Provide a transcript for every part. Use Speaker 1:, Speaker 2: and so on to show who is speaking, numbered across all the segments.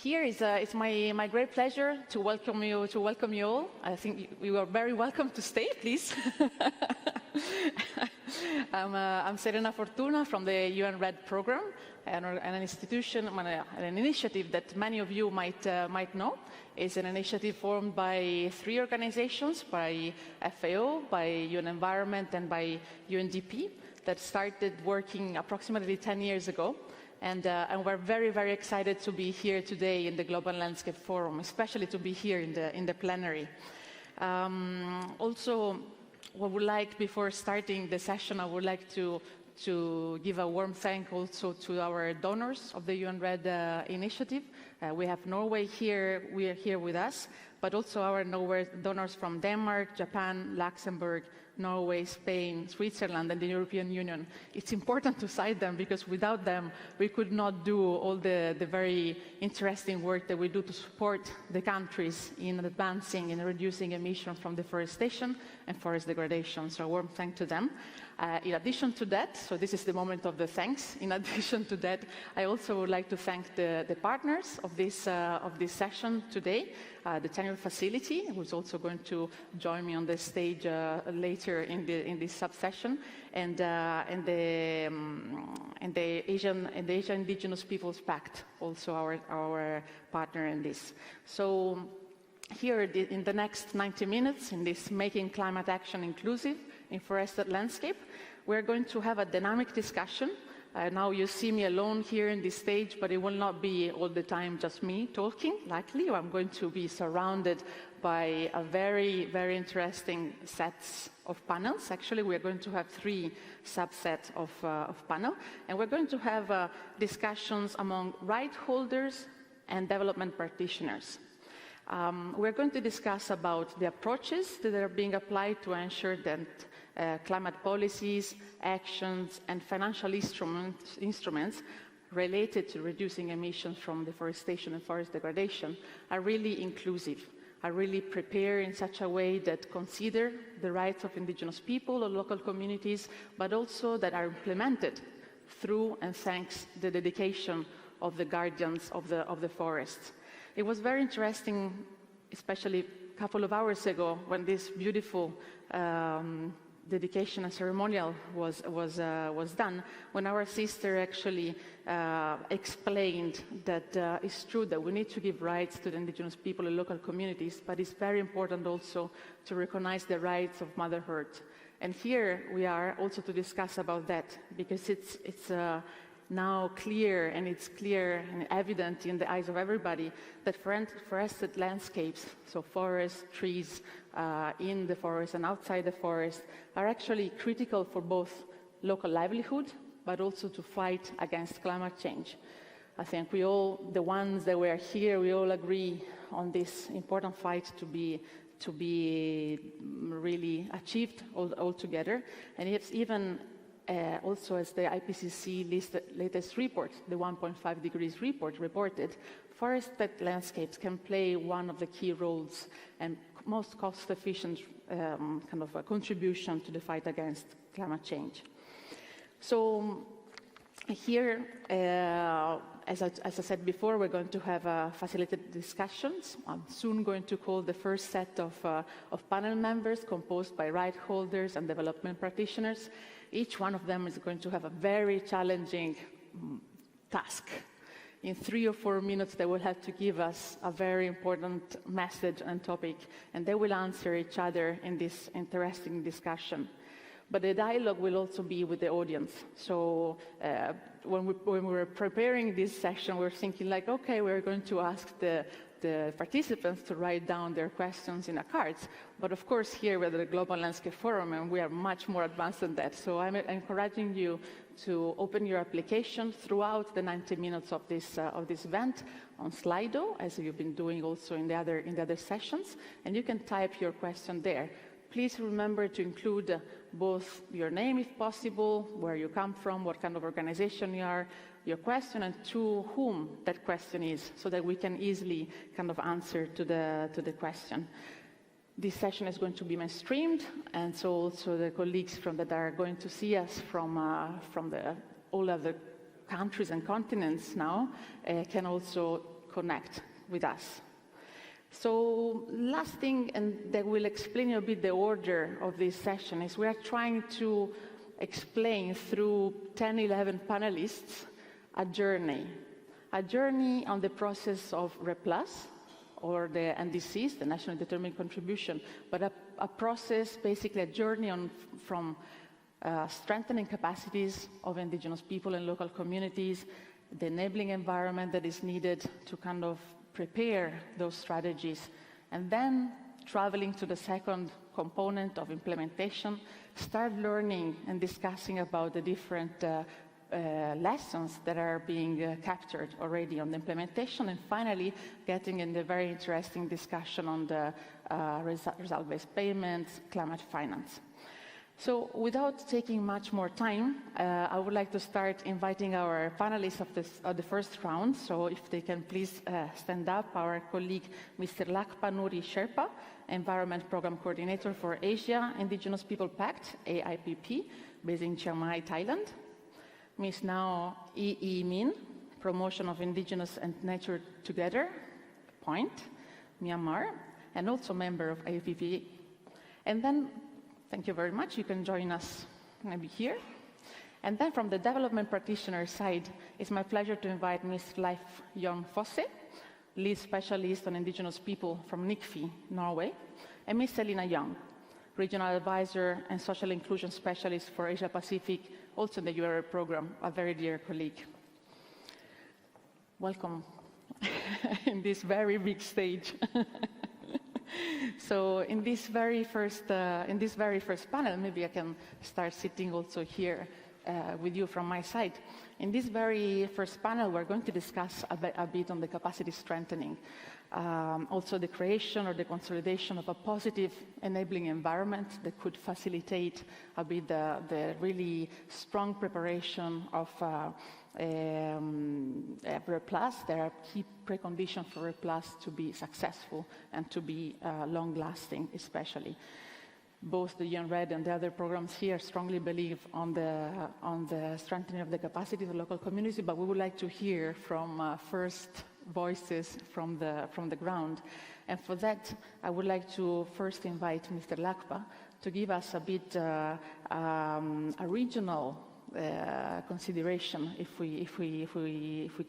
Speaker 1: Here is it's my great pleasure to welcome you all. I think you are very welcome to stay, please. I'm Serena Fortuna from the UN Red program, an institution, an initiative that many of you might know. It's an initiative formed by 3 organizations, by FAO, by UN Environment, and by UNDP, that started working approximately 10 years ago. And we're very, very excited to be here today in the Global Landscape Forum, especially to be here in the plenary. Also, I would like, before starting the session, I would like to give a warm thank also to our donors of the UN Red initiative. We have Norway here, we are here with us, but also our donors from Denmark, Japan, Luxembourg, Norway, Spain, Switzerland, and the European Union. It's important to cite them because without them, we could not do all the very interesting work that we do to support the countries in advancing and reducing emissions from deforestation and forest degradation. So a warm thank to them. In addition to that, so this is the moment of the thanks. In addition to that, I also would like to thank the partners of this session today, the Tenure Facility, who's also going to join me on the stage later in this sub-session, and the Asian Indigenous Peoples Pact, also our partner in this. So here in the next 90 minutes, in this Making Climate Action Inclusive in Forested Landscape, we're going to have a dynamic discussion. Now you see me alone here in this stage, but it will not be all the time just me talking, likely. I'm going to be surrounded by a very, very interesting sets of panels. Actually, we're going to have 3 subsets of panel, and we're going to have discussions among right holders and development practitioners. We're going to discuss about the approaches that are being applied to ensure that climate policies, actions, and financial instruments related to reducing emissions from deforestation and forest degradation are really inclusive, are really prepared in such a way that consider the rights of indigenous people or local communities, but also that are implemented through and thanks the dedication of the guardians of the forests. It was very interesting, especially a couple of hours ago, when this beautiful dedication and ceremonial was done, when our sister actually explained that it's true that we need to give rights to the indigenous people and local communities, but it's very important also to recognize the rights of Mother Earth. And here we are also to discuss about that, because it's now clear, and it's clear and evident in the eyes of everybody, that forested landscapes, so forests, trees, in the forest and outside the forest, are actually critical for both local livelihood, but also to fight against climate change. I think we all, the ones that were here, we all agree on this important fight to be really achieved all together. And it's even also, as the IPCC latest report, the 1.5 degrees report reported, forested landscapes can play one of the key roles and most cost-efficient kind of a contribution to the fight against climate change. So here, as I said before, we're going to have facilitated discussions. I'm soon going to call the first set of panel members composed by right holders and development practitioners. Each one of them is going to have a very challenging task. In 3 or 4 minutes, they will have to give us a very important message and topic, and they will answer each other in this interesting discussion. But the dialogue will also be with the audience. So when we were preparing this session, we were thinking like, okay, we're going to ask the participants to write down their questions in a cards. But of course, here we're at the Global Landscape Forum, and we are much more advanced than that. So I'm encouraging you to open your application throughout the 90 minutes of this event on Slido, as you've been doing also in the other sessions, and you can type your question there. Please remember to include both your name, if possible, where you come from, what kind of organization you are, your question, and to whom that question is, so that we can easily kind of answer to the question. This session is going to be streamed, and so also the colleagues that are going to see us from all other countries and continents now can also connect with us. So last thing, and that will explain a bit the order of this session, is we are trying to explain through 10, 11 panelists a journey on the process of REPLUS, or the NDCs, the National Determined Contribution, but a process, basically a journey from strengthening capacities of indigenous people and local communities, the enabling environment that is needed to kind of prepare those strategies, and then traveling to the second component of implementation, start learning and discussing about the different lessons that are being captured already on the implementation, and finally getting in the very interesting discussion on the result-based payments, climate finance. So without taking much more time, I would like to start inviting our panelists of the first round. So if they can please stand up, our colleague Mr. Lakpa Nuri Sherpa, Environment Program Coordinator for Asia Indigenous People Pact, AIPP, based in Chiang Mai, Thailand. Ms. Nao E. Min, Promotion of Indigenous and Nature Together, Point, Myanmar, and also member of AIPP. And then, thank you very much, you can join us maybe here. And then from the development practitioner side, it's my pleasure to invite Ms. Leif Jon Fosse, lead specialist on indigenous people from NICFI, Norway, and Ms. Selina Young, regional advisor and social inclusion specialist for Asia Pacific, also in the URL program, a very dear colleague. Welcome in this very big stage. So in this very first panel, maybe I can start sitting also here with you from my side. In this very first panel, we're going to discuss a bit on the capacity strengthening, also the creation or the consolidation of a positive enabling environment that could facilitate a bit the really strong preparation of REPLUS. There are key preconditions for REPLUS to be successful and to be long-lasting, especially. Both the UNRED and the other programs here strongly believe on the strengthening of the capacity of the local community, but we would like to hear from first voices from the ground. And for that, I would like to first invite Mr. Lakpa to give us a bit a regional consideration, if we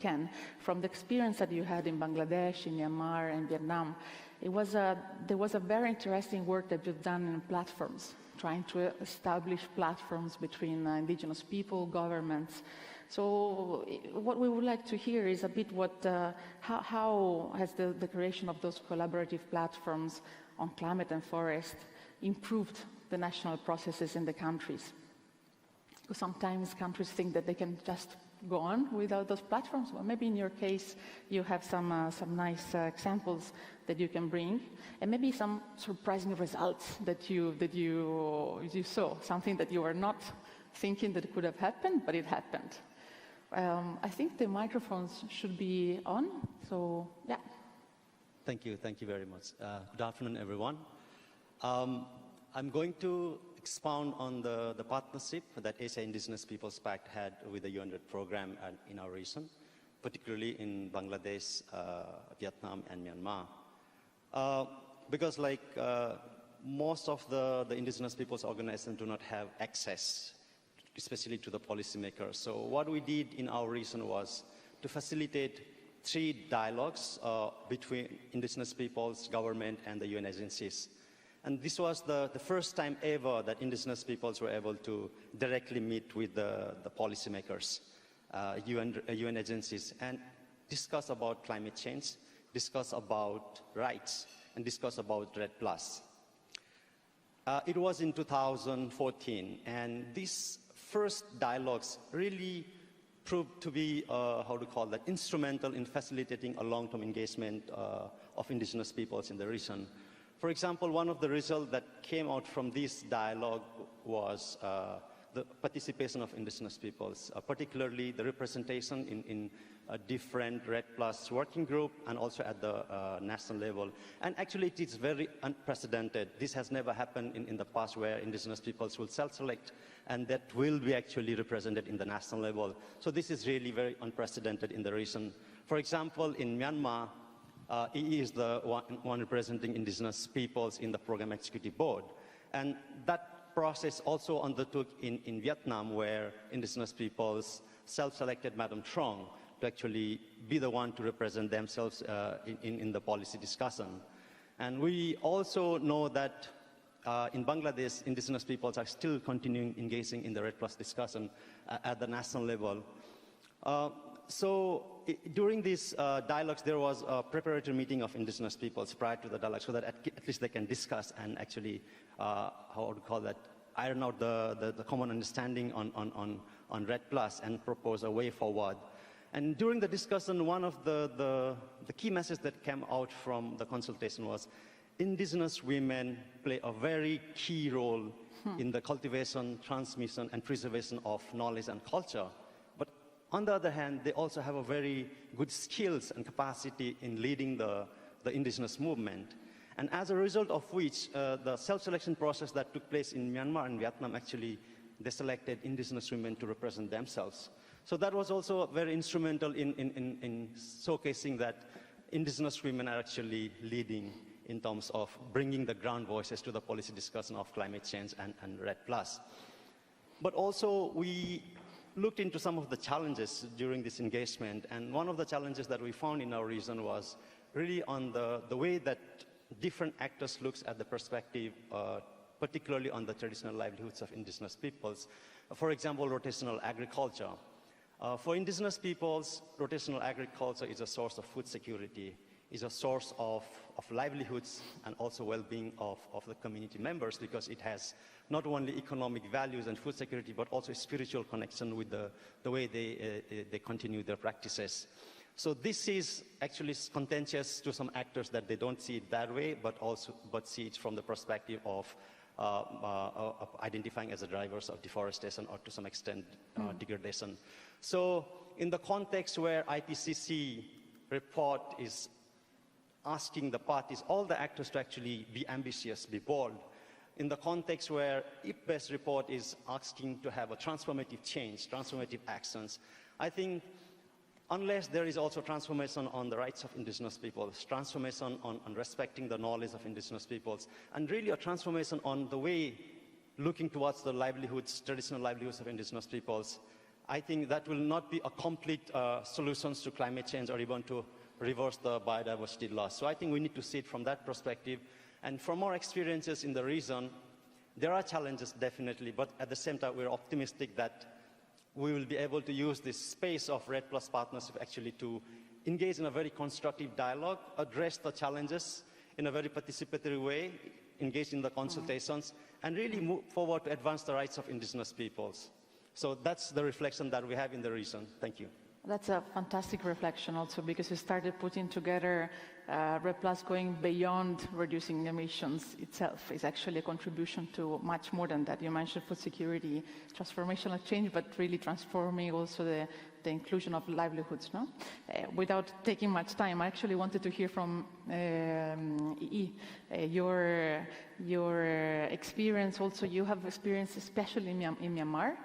Speaker 1: can, from the experience that you had in Bangladesh, in Myanmar, and Vietnam. There was a very interesting work that you've done in platforms, trying to establish platforms between indigenous people, governments. So what we would like to hear is a bit how has the creation of those collaborative platforms on climate and forest improved the national processes in the countries? Because sometimes countries think that they can just go on without those platforms. Well, maybe in your case, you have some nice examples that you can bring, and maybe some surprising results that you saw, something that you were not thinking that could have happened, but it happened. I think the microphones should be on, so yeah.
Speaker 2: Thank you very much. Good afternoon, everyone. I'm going to expound on the partnership that Asia Indigenous Peoples Pact had with the UNRED program in our region, particularly in Bangladesh, Vietnam, and Myanmar. Because most of the indigenous peoples organizations do not have access, especially to the policymakers. So what we did in our region was to facilitate 3 dialogues between indigenous peoples, government, and the UN agencies. And this was the first time ever that indigenous peoples were able to directly meet with the policymakers, UN agencies, and discuss about climate change, discuss about rights, and discuss about RED+. It was in 2014, and these first dialogues really proved to be, instrumental in facilitating a long-term engagement of indigenous peoples in the region. For example, one of the results that came out from this dialogue was the participation of indigenous peoples, particularly the representation in a different Red Plus working group and also at the national level. And actually it is very unprecedented. This has never happened in the past, where indigenous peoples will self-select and that will be actually represented in the national level. So this is really very unprecedented in the region. For example, in Myanmar, EE is the one representing indigenous peoples in the program executive board. And that process also undertook in Vietnam, where indigenous peoples self-selected Madam Trong to actually be the one to represent themselves in the policy discussion. And we also know that in Bangladesh, indigenous peoples are still continuing engaging in the Red Plus discussion at the national level. During these dialogues, there was a preparatory meeting of indigenous peoples prior to the dialogue, so that at least they can discuss and actually, how would you call that, iron out the common understanding on Red Plus and propose a way forward. And during the discussion, one of the key messages that came out from the consultation was indigenous women play a very key role in the cultivation, transmission, and preservation of knowledge and culture. But on the other hand, they also have a very good skills and capacity in leading the indigenous movement. And as a result of which, the self-selection process that took place in Myanmar and Vietnam, actually, they selected indigenous women to represent themselves. So that was also very instrumental in showcasing that indigenous women are actually leading in terms of bringing the ground voices to the policy discussion of climate change and Red Plus. But also, we looked into some of the challenges during this engagement, and one of the challenges that we found in our region was really on the way that different actors look at the perspective, particularly on the traditional livelihoods of indigenous peoples. For example, rotational agriculture. For indigenous peoples, rotational agriculture is a source of food security, is a source of livelihoods and also well-being of the community members, because it has not only economic values and food security, but also a spiritual connection with the way they continue their practices. So this is actually contentious to some actors that they don't see it that way, but see it from the perspective of identifying as the drivers of deforestation or to some extent degradation. So in the context where IPCC report is asking the parties, all the actors, to actually be ambitious, be bold, in the context where IPBES report is asking to have a transformative change, transformative actions, I think unless there is also transformation on the rights of indigenous peoples, transformation on respecting the knowledge of indigenous peoples, and really a transformation on the way looking towards the livelihoods, traditional livelihoods of indigenous peoples, I think that will not be a complete solutions to climate change or even to reverse the biodiversity loss. So I think we need to see it from that perspective. And from our experiences in the region, there are challenges definitely, but at the same time, we're optimistic that we will be able to use this space of Red Plus partnership actually to engage in a very constructive dialogue, address the challenges in a very participatory way, engage in the consultations, and really move forward to advance the rights of indigenous peoples. So that's the reflection that we have in the region. Thank you.
Speaker 1: That's a fantastic reflection also, because you started putting together Red Plus going beyond reducing emissions itself is actually a contribution to much more than that. You mentioned food security, transformational change, but really transforming also the inclusion of livelihoods, no? Without taking much time, I actually wanted to hear from EE, your experience also. You have experience especially in Myanmar.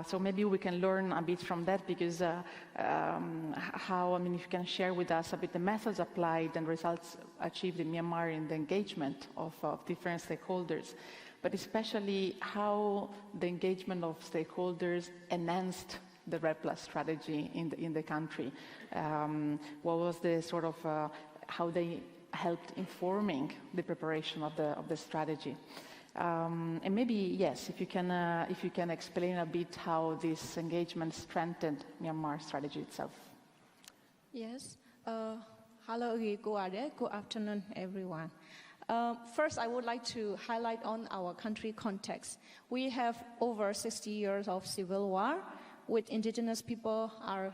Speaker 1: So maybe we can learn a bit from that, because if you can share with us a bit the methods applied and results achieved in Myanmar in the engagement of different stakeholders, but especially how the engagement of stakeholders enhanced the Red Plus strategy in the country. What was the sort of, how they helped informing the preparation of the strategy? And maybe, yes, if you can explain a bit how this engagement strengthened Myanmar strategy itself.
Speaker 3: Yes. Hello, good afternoon, everyone. First, I would like to highlight on our country context. We have over 60 years of civil war, with indigenous people are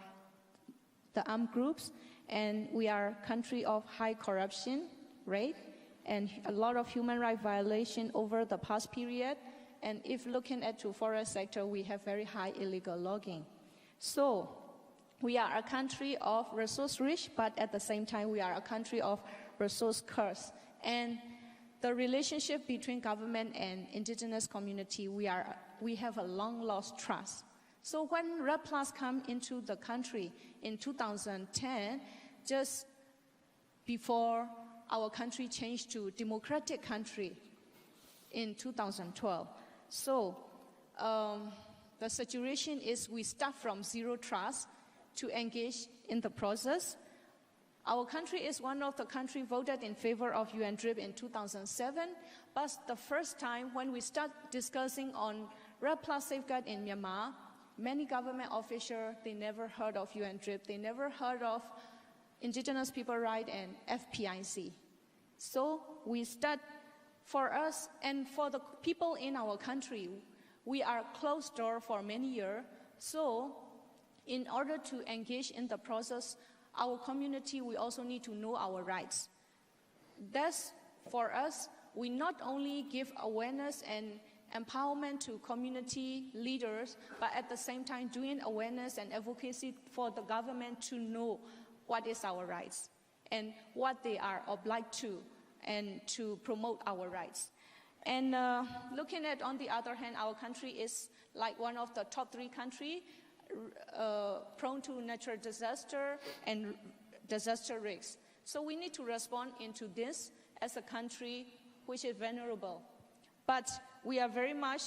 Speaker 3: the armed groups, and we are a country of high corruption rate, and a lot of human rights violation over the past period, And if looking at the forest sector, we have very high illegal logging. So we are a country of resource rich, but at the same time, we are a country of resource curse. And the relationship between government and indigenous community, we have a long lost trust. So when REDD+ come into the country in 2010, just before our country changed to democratic country in 2012. So the situation is we start from zero trust to engage in the process. Our country is one of the countries voted in favor of UN DRIP in 2007, but the first time when we start discussing on REDD+ safeguard in Myanmar, many government officials, they never heard of UN DRIP, they never heard of Indigenous People Rights and FPIC. So we start, for us and for the people in our country, we are closed door for many years. So in order to engage in the process, our community, we also need to know our rights. Thus, for us, we not only give awareness and empowerment to community leaders, but at the same time doing awareness and advocacy for the government to know what is our rights and what they are obliged to, and to promote our rights. And looking at, on the other hand, our country is like one of the top 3 countries prone to natural disaster and disaster risks. So we need to respond into this as a country which is vulnerable. But we are very much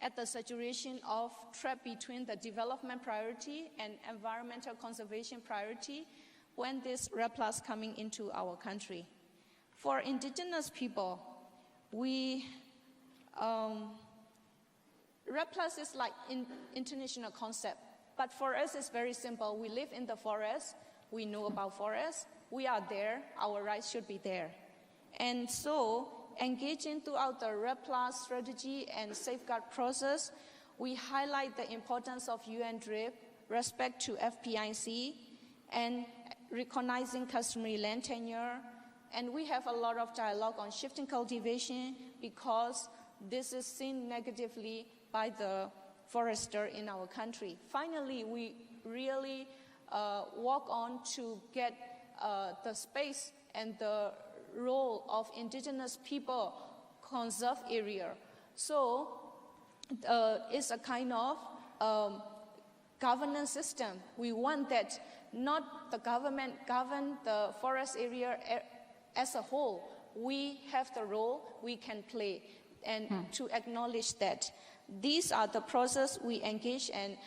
Speaker 3: at the saturation of trap between the development priority and environmental conservation priority when this REDD+ coming into our country. For indigenous people, REDD+ is like an international concept, but for us it's very simple. We live in the forest, we know about forest, we are there, our rights should be there. And so, engaging throughout the REDD+ strategy and safeguard process, we highlight the importance of UN DRIP, respect to FPIC, and recognizing customary land tenure. And we have a lot of dialogue on shifting cultivation because this is seen negatively by the forester in our country. Finally, we really work on to get the space and the role of indigenous people conserve area. So it's a kind of governance system. We want that not the government govern the forest area as a whole. We have the role we can play, and to acknowledge that. These are the process we engage, and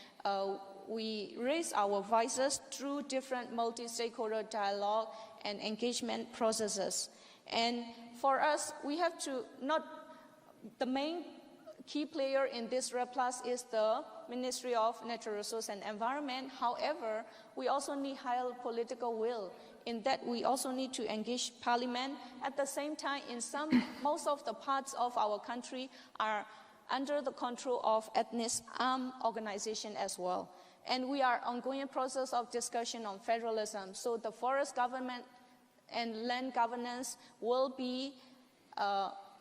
Speaker 3: we raise our voices through different multi-stakeholder dialogue and engagement processes. And for us, we have to the main key player in this REDD+ is the Ministry of Natural Resources and Environment. However, we also need higher political will. In that, we also need to engage Parliament. At the same time, most of the parts of our country are under the control of ethnic armed organization as well. And we are ongoing process of discussion on federalism. So the forest government and land governance will be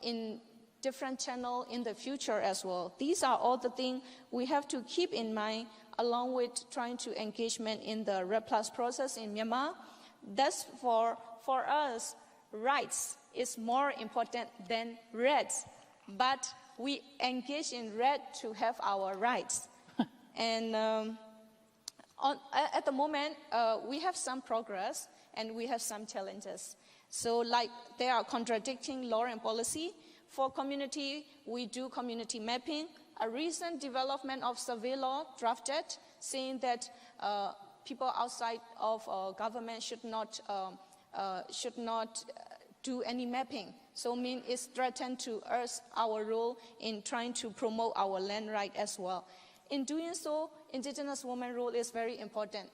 Speaker 3: in different channel in the future as well. These are all the things we have to keep in mind along with trying to engagement in the REDD+ process in Myanmar. Thus, for us, rights is more important than REDD, but we engage in REDD to have our rights. And at the moment, we have some progress and we have some challenges. So like there are contradicting law and policy. For community, we do community mapping. A recent development of survey law drafted saying that people outside of government should not do any mapping. So mean it's threatened to us our role in trying to promote our land right as well. In doing so, indigenous women role is very important.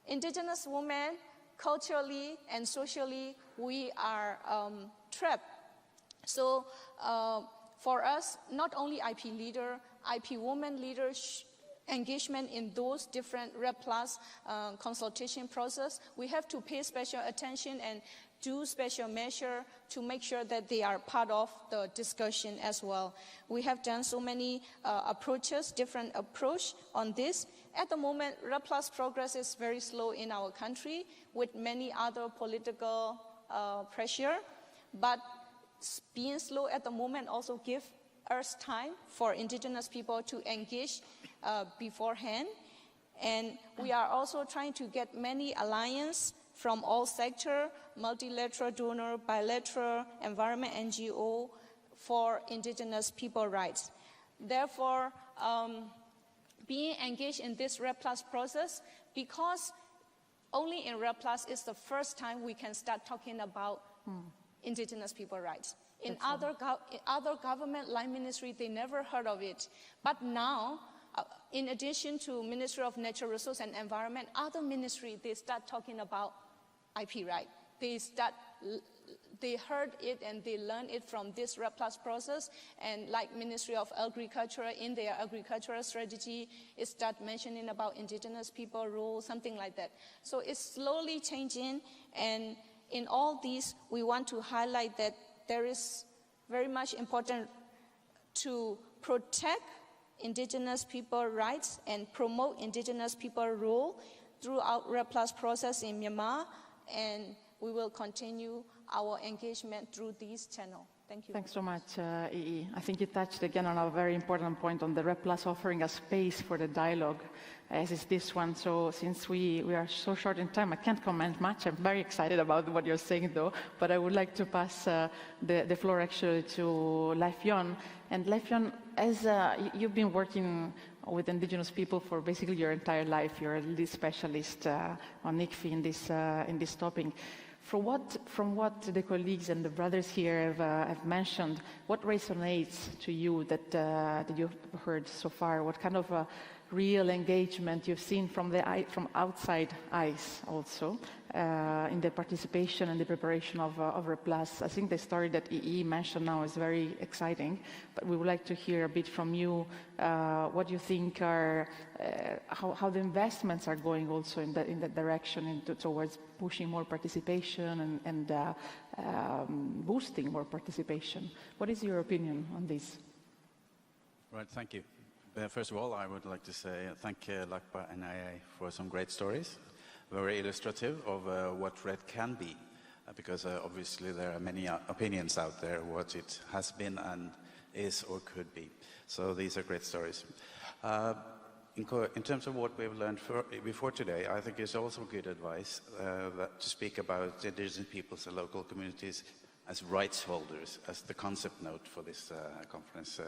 Speaker 3: Indigenous women, culturally and socially, we are trapped. So for us, not only IP leader, IP woman leaders, engagement in those different REDD+ consultation process, we have to pay special attention and do special measure to make sure that they are part of the discussion as well. We have done so many approaches, different approach on this. At the moment, RED+ progress is very slow in our country with many other political pressure, but being slow at the moment also give us time for indigenous people to engage beforehand. And we are also trying to get many alliances from all sectors, multilateral donor, bilateral, environment NGO for indigenous people rights. Therefore, being engaged in this RED+ process, because only in RED+ is the first time we can start talking about indigenous people rights. In other government line ministry, they never heard of it. But now, in addition to Ministry of Natural Resources and Environment, other ministry, they start talking about IP right. They heard it and they learned it from this RED+ process. And like Ministry of Agriculture, in their agricultural strategy, it start mentioning about indigenous people role, something like that. So it's slowly changing. And in all these, we want to highlight that there is very much important to protect indigenous people rights and promote indigenous people role throughout RED+ process in Myanmar, and we will continue our engagement through this channel. Thank you.
Speaker 1: Thanks so much, EE. I think you touched again on a very important point on the RED+ offering a space for the dialogue, as is this one. So since we are so short in time, I can't comment much. I'm very excited about what you're saying, though. But I would like to pass the floor actually to Leif Yon. And Leif Yon, as you've been working with indigenous people for basically your entire life, you're a lead specialist on ICFI in this topic. From what the colleagues and the brothers here have mentioned, what resonates to you that you've heard so far? What kind of real engagement you've seen from outside eyes also in the participation and the preparation of RED+? I think the story that EE mentioned now is very exciting, but we would like to hear a bit from you what you think are how the investments are going also in that direction towards pushing more participation and boosting more participation. What is your opinion on this?
Speaker 4: Right, thank you. First of all, I would like to say thank LACPA and IA for some great stories, very illustrative of what RED can be, because obviously there are many opinions out there what it has been and is or could be. So these are great stories. In terms of what we've learned before today, I think it's also good advice to speak about indigenous peoples and local communities as rights holders, as the concept note for this conference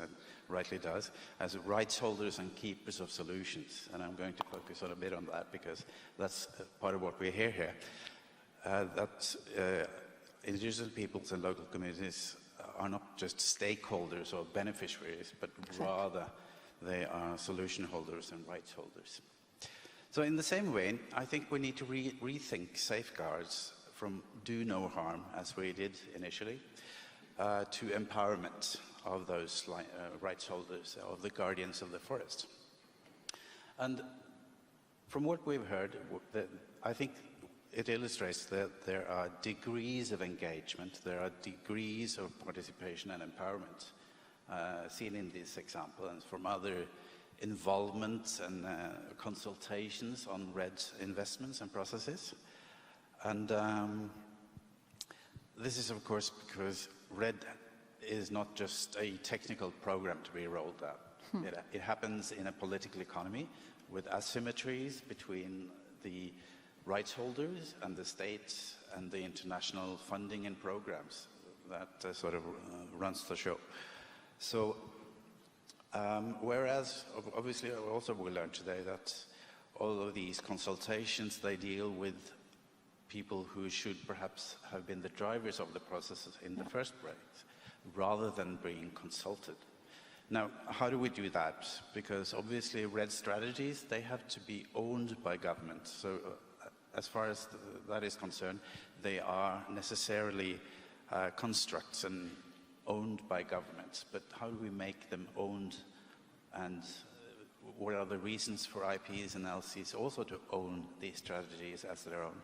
Speaker 4: rightly does, as rights holders and keepers of solutions. And I'm going to focus a bit on that because that's part of what we hear here. That indigenous peoples and local communities are not just stakeholders or beneficiaries, but rather they are solution holders and rights holders. So in the same way, I think we need to rethink safeguards from do no harm, as we did initially, to empowerment of those rights holders, of the guardians of the forest. And from what we've heard, I think it illustrates that there are degrees of engagement, there are degrees of participation and empowerment seen in this example and from other involvements and consultations on RED investments and processes. And this is, of course, because RED is not just a technical program to be rolled out. It happens in a political economy with asymmetries between the rights holders and the states and the international funding and programs that sort of runs the show. So, whereas obviously also we learned today that all of these consultations, they deal with people who should perhaps have been the drivers of the processes in the first place, rather than being consulted. Now, how do we do that? Because obviously RED strategies, they have to be owned by government. So as far as that is concerned, they are necessarily constructs and owned by governments. But how do we make them owned, and what are the reasons for IPs and LCs also to own these strategies as their own?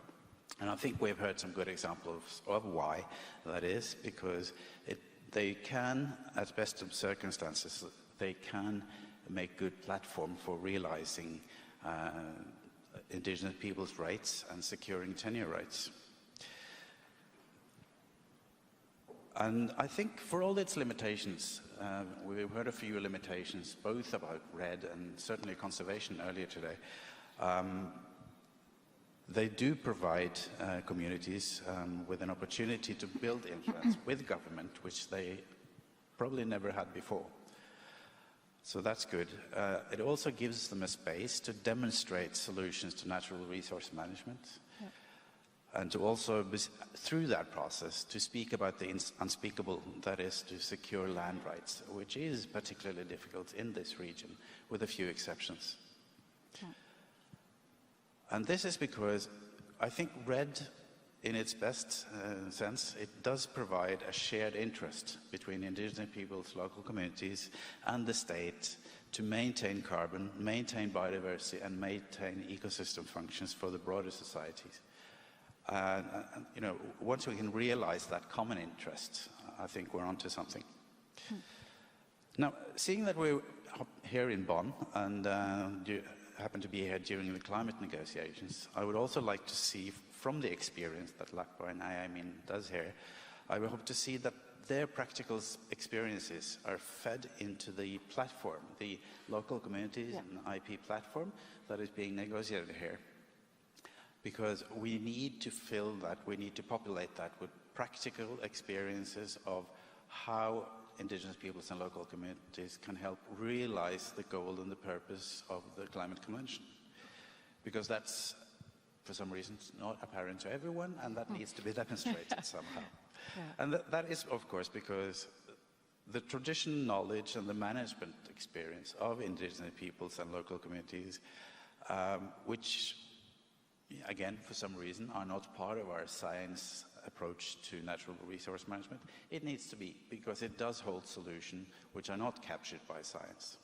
Speaker 4: And I think we've heard some good examples of why that is, because they can, at best of circumstances, they can make good platform for realizing indigenous people's rights and securing tenure rights. And I think for all its limitations, we've heard a few limitations, both about RED and certainly conservation earlier today. They do provide communities with an opportunity to build influence with government, which they probably never had before. So that's good. It also gives them a space to demonstrate solutions to natural resource management, and to also, through that process, to speak about the unspeakable, that is, to secure land rights, which is particularly difficult in this region, with a few exceptions. And this is because I think RED, in its best sense, it does provide a shared interest between indigenous peoples, local communities, and the state to maintain carbon, maintain biodiversity, and maintain ecosystem functions for the broader societies. You know, once we can realize that common interest, I think we're onto something. Now, seeing that we're here in Bonn and happen to be here during the climate negotiations, I would also like to see, from the experience that Lakpa and IAMIN does here, I would hope to see that their practical experiences are fed into the platform, the local communities and IP platform that is being negotiated here. Because we need to fill that, we need to populate that with practical experiences of how indigenous peoples and local communities can help realize the goal and the purpose of the Climate Convention. Because that's, for some reasons, not apparent to everyone, and that needs to be demonstrated somehow. And that is, of course, because the traditional knowledge and the management experience of indigenous peoples and local communities, which, again, for some reason, are not part of our science approach to natural resource management. It needs to be, because it does hold solutions which are not captured by science.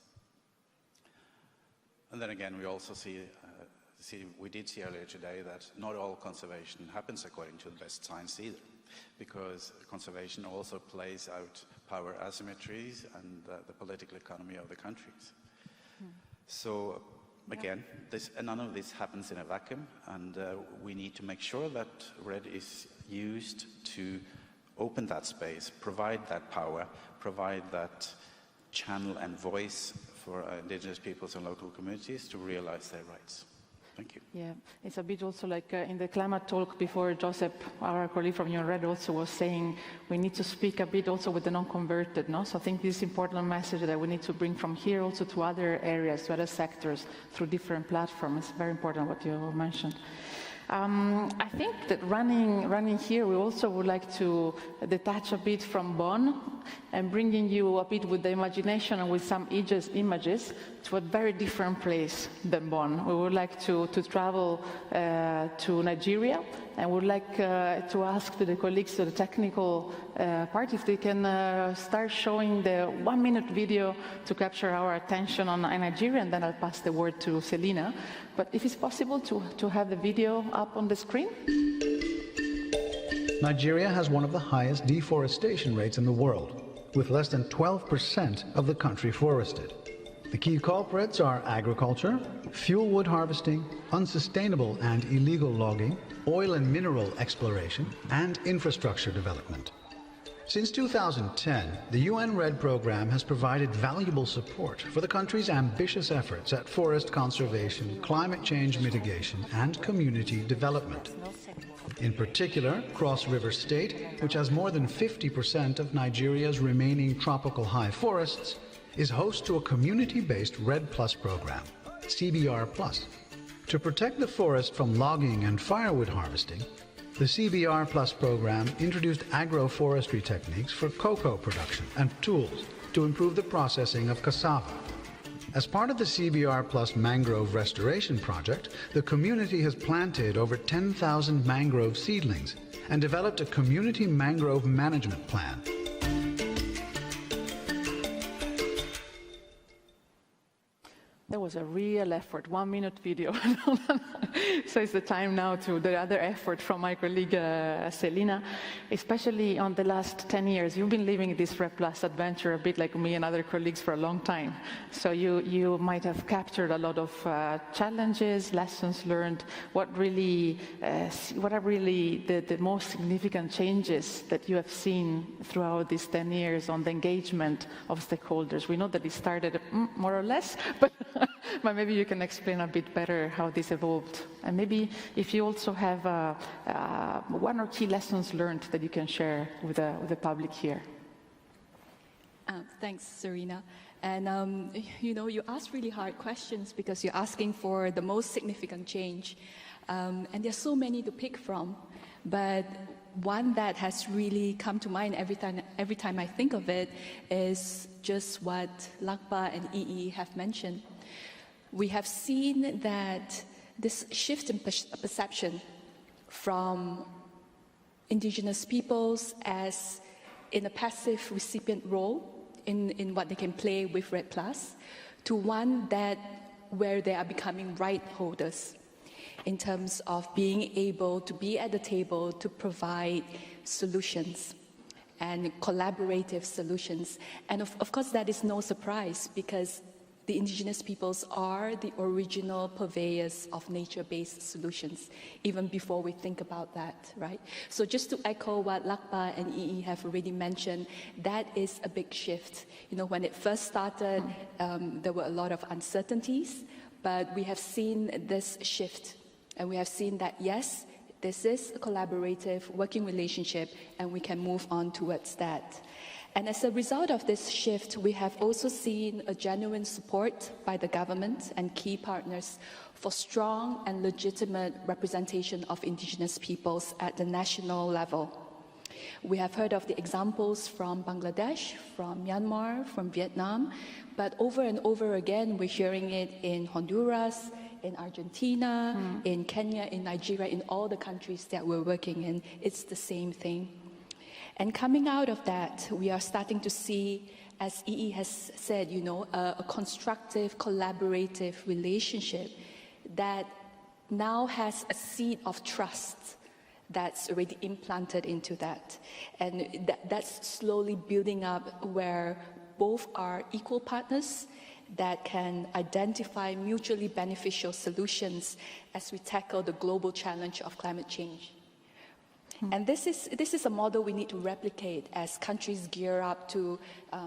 Speaker 4: And then again, we also we did see earlier today that not all conservation happens according to the best science either, because conservation also plays out power asymmetries and the political economy of the countries. So again, none of this happens in a vacuum, and we need to make sure that RED is used to open that space, provide that power, provide that channel and voice for indigenous peoples and local communities to realize their rights. Thank you.
Speaker 1: Yeah, it's a bit also like in the climate talk before, Joseph, our colleague from UNRED, also was saying we need to speak a bit also with the non-converted, no? So I think this is important message that we need to bring from here also to other areas, to other sectors, through different platforms. It's very important what you mentioned. I think that running here, we also would like to detach a bit from Bonn and bringing you a bit with the imagination and with some images to a very different place than Bonn. We would like to travel to Nigeria, and would like to ask to the colleagues, to the technical part, if they can start showing the 1-minute video to capture our attention on Nigeria, and then I'll pass the word to Selina. But if it's possible to have the video up on the screen.
Speaker 5: Nigeria has one of the highest deforestation rates in the world, with less than 12% of the country forested. The key culprits are agriculture, fuel wood harvesting, unsustainable and illegal logging, oil and mineral exploration, and infrastructure development. Since 2010, the UN RED program has provided valuable support for the country's ambitious efforts at forest conservation, climate change mitigation, and community development. In particular, Cross River State, which has more than 50% of Nigeria's remaining tropical high forests, is host to a community-based RED Plus program, CBR Plus. To protect the forest from logging and firewood harvesting, the CBR Plus program introduced agroforestry techniques for cocoa production and tools to improve the processing of cassava. As part of the CBR Plus mangrove restoration project, the community has planted over 10,000 mangrove seedlings and developed a community mangrove management plan.
Speaker 1: That was a real effort, 1 minute video. So it's the time now to the other effort from my colleague Selina, especially on the last 10 years. You've been living this RED Plus adventure a bit like me and other colleagues for a long time. So you might have captured a lot of challenges, lessons learned, what are really the most significant changes that you have seen throughout these 10 years on the engagement of stakeholders. We know that it started more or less, but maybe you can explain a bit better how this evolved. And maybe if you also have one or key lessons learned that you can share with the public here.
Speaker 6: Thanks, Serena. And you ask really hard questions because you're asking for the most significant change. And there's so many to pick from, but one that has really come to mind every time I think of it is just what Lakpa and EE have mentioned. We have seen that this shift in perception from indigenous peoples as in a passive recipient role in what they can play with RED Plus to one where they are becoming right holders in terms of being able to be at the table to provide solutions and collaborative solutions. And of course, that is no surprise because the indigenous peoples are the original purveyors of nature-based solutions, even before we think about that, right? So just to echo what Lakpa and EE have already mentioned, that is a big shift. When it first started, there were a lot of uncertainties, but we have seen this shift. And we have seen that, yes, this is a collaborative working relationship, and we can move on towards that. And as a result of this shift, we have also seen a genuine support by the government and key partners for strong and legitimate representation of indigenous peoples at the national level. We have heard of the examples from Bangladesh, from Myanmar, from Vietnam, but over and over again, we're hearing it in Honduras, in Argentina, in Kenya, in Nigeria, in all the countries that we're working in. It's the same thing. And coming out of that, we are starting to see, as EE has said, a constructive, collaborative relationship that now has a seed of trust that's already implanted into that. And that's slowly building up where both are equal partners that can identify mutually beneficial solutions as we tackle the global challenge of climate change. And this is a model we need to replicate as countries gear up to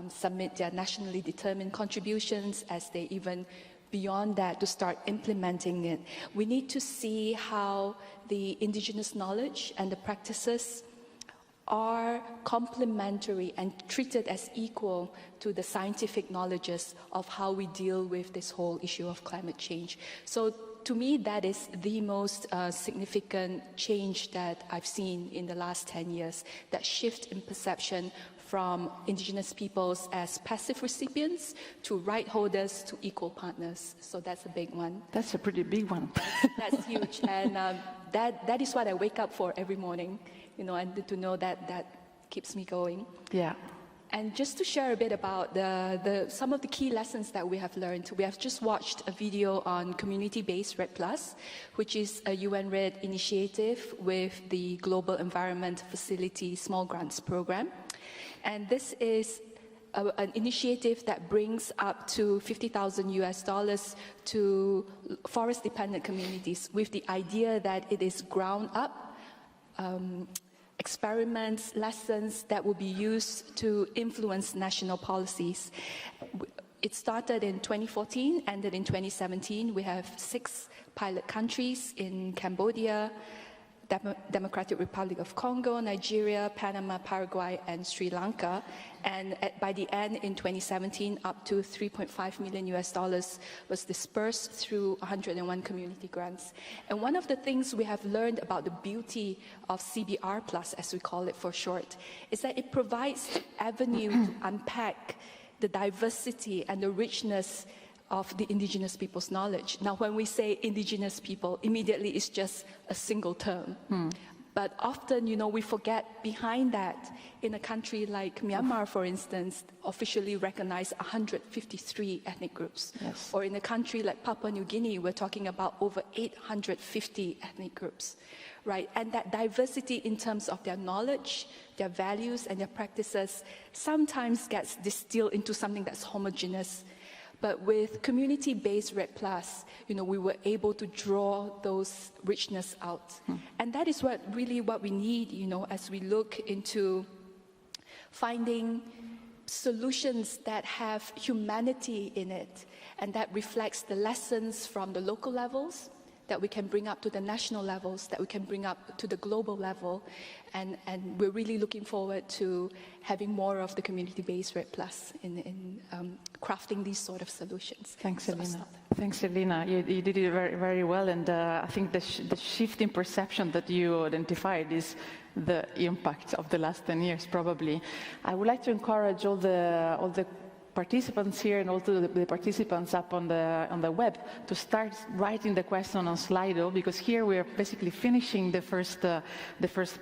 Speaker 6: submit their nationally determined contributions, as they even beyond that to start implementing it. We need to see how the indigenous knowledge and the practices are complementary and treated as equal to the scientific knowledges of how we deal with this whole issue of climate change. So to me, that is the most significant change that I've seen in the last 10 years, that shift in perception from indigenous peoples as passive recipients to right holders to equal partners. So that's a big one.
Speaker 1: That's a pretty big one.
Speaker 6: That's huge. And that is what I wake up for every morning, and to know that keeps me going.
Speaker 1: Yeah.
Speaker 6: And just to share a bit about some of the key lessons that we have learned, we have just watched a video on community-based RED Plus, which is a UN-RED initiative with the Global Environment Facility Small Grants Program. And this is an initiative that brings up to $50,000 to forest-dependent communities with the idea that it is ground up experiments, lessons that will be used to influence national policies. It started in 2014, ended in 2017. We have 6 pilot countries in Cambodia, Democratic Republic of Congo, Nigeria, Panama, Paraguay, and Sri Lanka. And by the end in 2017, up to $3.5 million was dispersed through 101 community grants. And one of the things we have learned about the beauty of CBR Plus, as we call it for short, is that it provides the avenue to unpack the diversity and the richness of the indigenous people's knowledge. Now, when we say indigenous people, immediately it's just a single term. But often, we forget behind that, in a country like Myanmar, for instance, officially recognized 153 ethnic groups.
Speaker 1: Yes.
Speaker 6: Or in a country like Papua New Guinea, we're talking about over 850 ethnic groups, right? And that diversity in terms of their knowledge, their values, and their practices sometimes gets distilled into something that's homogeneous. But with community-based RED+, we were able to draw those richness out. And that is what we need, as we look into finding solutions that have humanity in it, and that reflects the lessons from the local levels that we can bring up to the national levels, that we can bring up to the global level. And we're really looking forward to having more of the community-based RED+ in crafting these sort of solutions.
Speaker 1: Thanks,
Speaker 6: So
Speaker 1: Elena. Thanks, Elena. You did it very, very well, and I think the shift in perception that you identified is the impact of the last 10 years, probably. I would like to encourage all the participants here and also the participants up on the web to start writing the question on Slido, because here we are basically finishing the first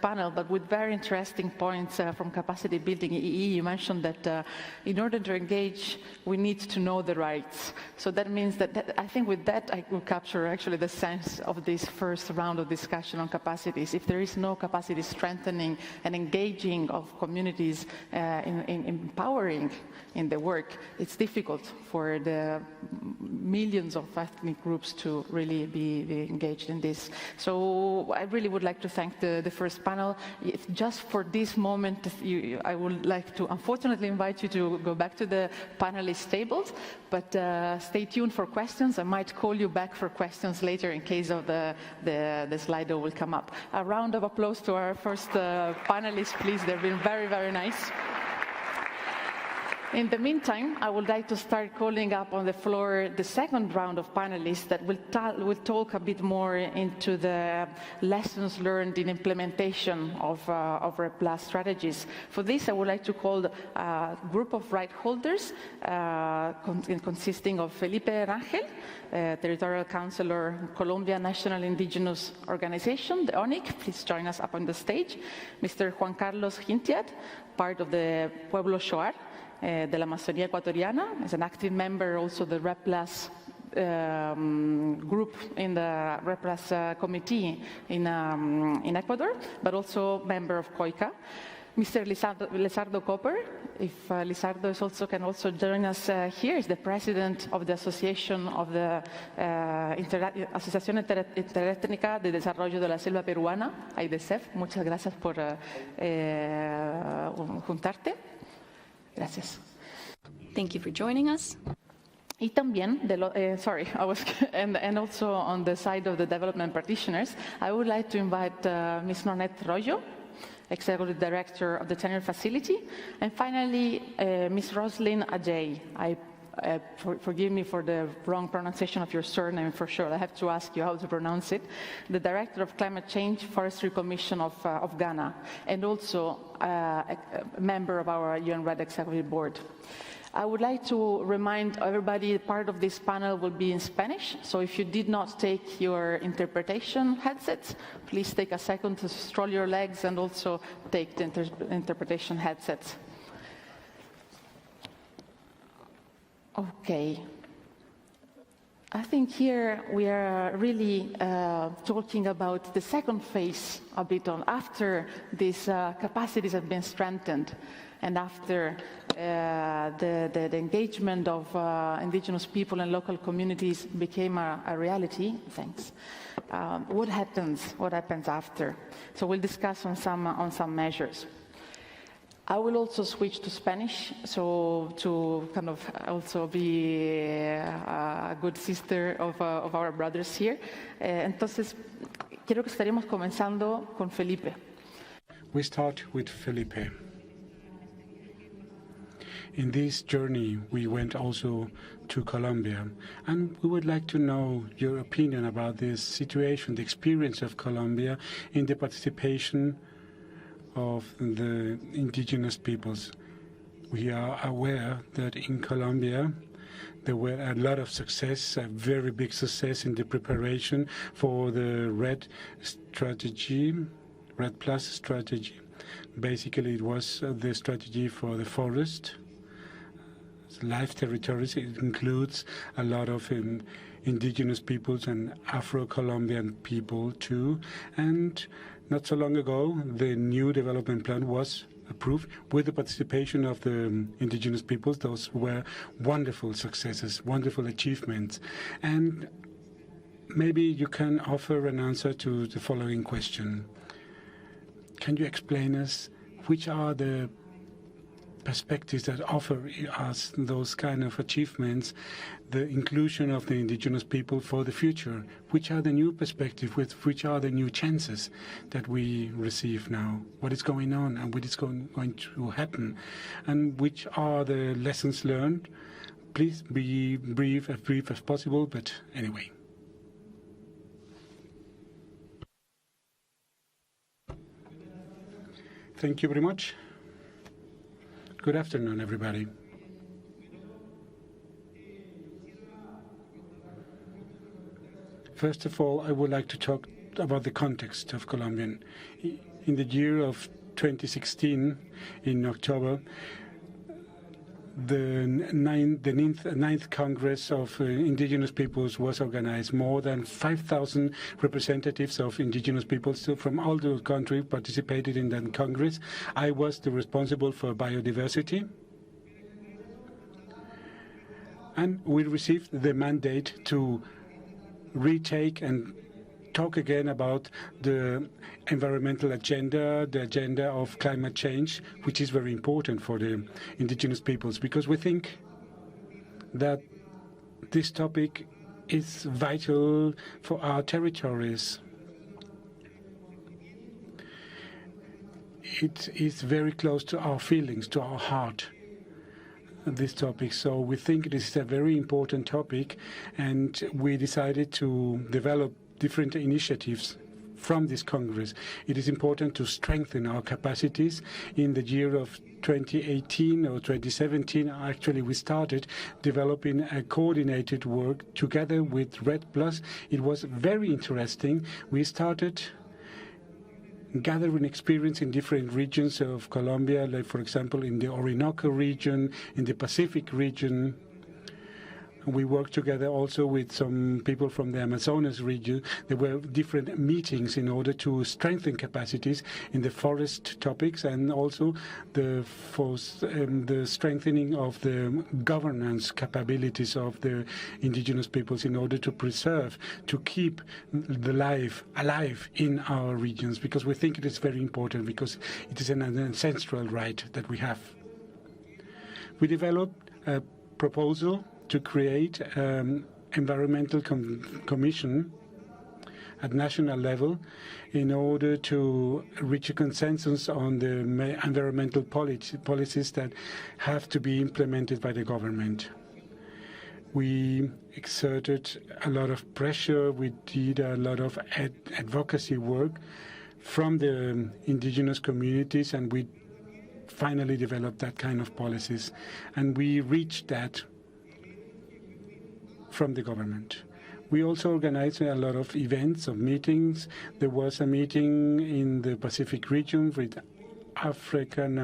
Speaker 1: panel, but with very interesting points from capacity building. You mentioned that in order to engage, we need to know the rights. So that means that I think with that I will capture actually the sense of this first round of discussion on capacities. If there is no capacity strengthening and engaging of communities in empowering in the work, it's difficult for the millions of ethnic groups to really be engaged in this. So I really would like to thank the first panel. Just for this moment, I would like to unfortunately invite you to go back to the panelist tables, but stay tuned for questions. I might call you back for questions later in case of the Slido will come up. A round of applause to our first panelists, please. They've been very, very nice. In the meantime, I would like to start calling up on the floor the second round of panelists that will talk a bit more into the lessons learned in implementation of RED+ strategies. For this, I would like to call a group of right holders consisting of Felipe Rangel, Territorial Councillor, Colombia National Indigenous Organization, the ONIC. Please join us up on the stage. Mr. Juan Carlos Hintiat, part of the Pueblo Shoar, de la Amazonía Ecuatoriana, is an active member also the RED+ group in the RED+ committee in Ecuador, but also member of COICA. Mr. Lizardo Copper, if Lizardo can also join us here, is the president of the Association of the Asociación Interétnica de Desarrollo de la Selva Peruana, AIDESEF. Muchas gracias por juntarte. Gracias.
Speaker 7: Thank you for joining us.
Speaker 1: Y también, and also on the side of the development practitioners, I would like to invite Ms. Nonette Royo, Executive Director of the Tenure Facility, and finally, Ms. Roslyn Ajay. Forgive me for the wrong pronunciation of your surname, for sure. I have to ask you how to pronounce it. The Director of Climate Change Forestry Commission of Ghana, and also a member of our UN RED Executive Board. I would like to remind everybody part of this panel will be in Spanish, so if you did not take your interpretation headsets, please take a second to stroll your legs and also take the interpretation headsets. Okay. I think here we are really talking about the second phase a bit on after these capacities have been strengthened and after the engagement of indigenous people and local communities became a reality. Thanks. What happens after? So we'll discuss on some measures. I will also switch to Spanish, so to kind of also be a good sister of our brothers here. Entonces, quiero que estaremos comenzando con Felipe.
Speaker 8: We start with Felipe. In this journey, we went also to Colombia, and we would like to know your opinion about this situation, the experience of Colombia in the participation of the indigenous peoples. We are aware that in Colombia there were a lot of success, a very big success in the preparation for the RED strategy, RED Plus strategy. Basically, it was the strategy for the forest, life territories. It includes a lot of indigenous peoples and Afro-Colombian people too. And not so long ago, the new development plan was approved with the participation of the indigenous peoples. Those were wonderful successes, wonderful achievements. And maybe you can offer an answer to the following question. Can you explain us which are the perspectives that offer us those kind of achievements, the inclusion of the indigenous people for the future? Which are the new perspectives, which are the new chances that we receive now? What is going on and what is going to happen? And which are the lessons learned? Please be brief as possible, but anyway. Thank you very much. Good afternoon, everybody. First of all, I would like to talk about the context of Colombia. In the year of 2016, in October, the ninth Congress of Indigenous Peoples was organized. More than 5,000 representatives of indigenous peoples from all the country participated in that Congress. I was the responsible for biodiversity. And we received the mandate to retake and talk again about the environmental agenda, the agenda of climate change, which is very important for the indigenous peoples, because we think that this topic is vital for our territories. It is very close to our feelings, to our heart, this topic. So we think this is a very important topic, and we decided to develop different initiatives from this Congress. It is important to strengthen our capacities. In the year of 2018 or 2017, actually, we started developing a coordinated work together with RED Plus. It was very interesting. We started gathering experience in different regions of Colombia, like, for example, in the Orinoco region, in the Pacific region. We worked together also with some people from the Amazonas region. There were different meetings in order to strengthen capacities in the forest topics, and also the strengthening of the governance capabilities of the indigenous peoples in order to preserve, to keep the life alive in our regions, because we think it is very important, because it is an ancestral right that we have. We developed a proposal to create environmental commission at national level in order to reach a consensus on the environmental policies that have to be implemented by the government. We exerted a lot of pressure. We did a lot of advocacy work from the indigenous communities, and we finally developed that kind of policies. And we reached that from the government. We also organized a lot of events, of meetings. There was a meeting in the Pacific region with African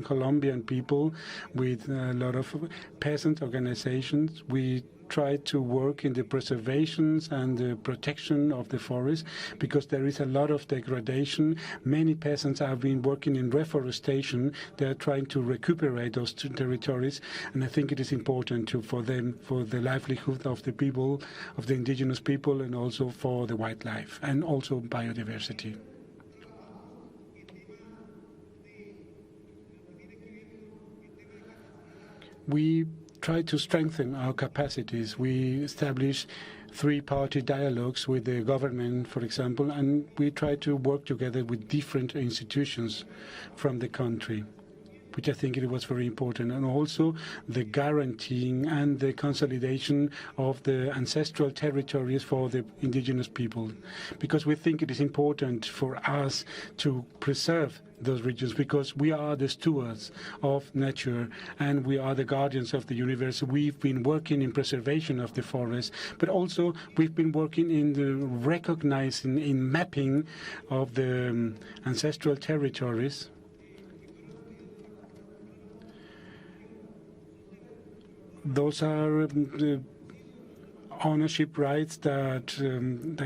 Speaker 8: Colombian people, with a lot of peasant organizations. We tried to work in the preservations and the protection of the forest, because there is a lot of degradation. Many peasants have been working in reforestation. They are trying to recuperate those territories, and I think it is important for them, for the livelihood of the people, of the indigenous people, and also for the wildlife, and also biodiversity. We try to strengthen our capacities. We establish three-party dialogues with the government, for example, and we try to work together with different institutions from the country. which I think it was very important, and also the guaranteeing and the consolidation of the ancestral territories for the indigenous people, because we think it is important for us to preserve those regions, because we are the stewards of nature and we are the guardians of the universe. We've been working in preservation of the forest, but also we've been working in the recognizing, in mapping of the ancestral territories. Those are the ownership rights that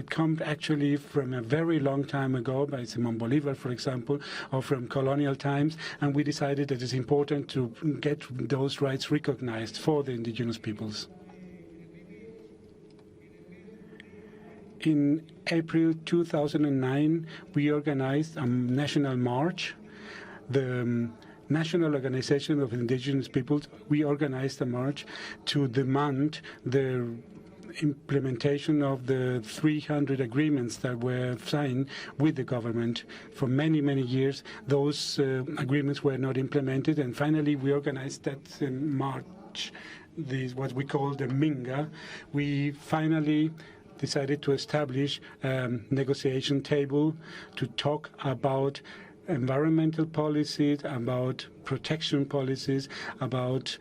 Speaker 8: come actually from a very long time ago, by Simón Bolívar, for example, or from colonial times, and we decided that it's important to get those rights recognized for the indigenous peoples. In April 2009, we organized a national march. The National Organization of Indigenous Peoples, we organized a march to demand the implementation of the 300 agreements that were signed with the government. For many, many years, those agreements were not implemented, and finally we organized that march, what we call the Minga. We finally decided to establish a negotiation table to talk about environmental policies, about protection policies, about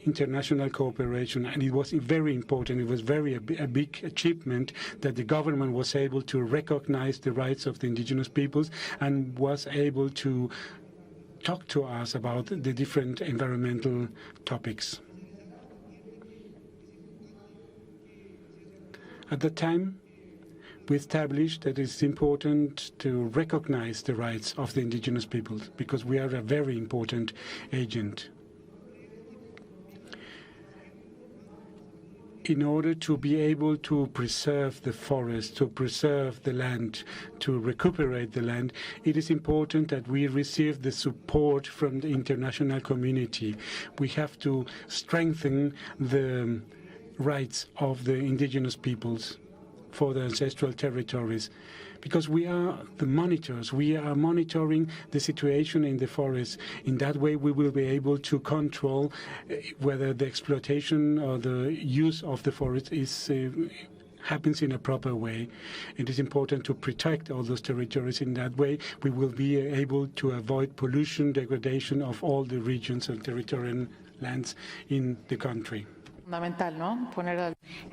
Speaker 8: international cooperation, and it was very important. It was a big achievement that the government was able to recognize the rights of the indigenous peoples and was able to talk to us about the different environmental topics. At the time, we established that it's important to recognize the rights of the indigenous peoples because we are a very important agent. In order to be able to preserve the forest, to preserve the land, to recuperate the land, it is important that we receive the support from the international community. We have to strengthen the rights of the indigenous peoples for the ancestral territories, because we are the monitors. We are monitoring the situation in the forest. In that way, we will be able to control whether the exploitation or the use of the forest happens in a proper way. It is important to protect all those territories. In that way, we will be able to avoid pollution, degradation of all the regions and territorial lands in the country.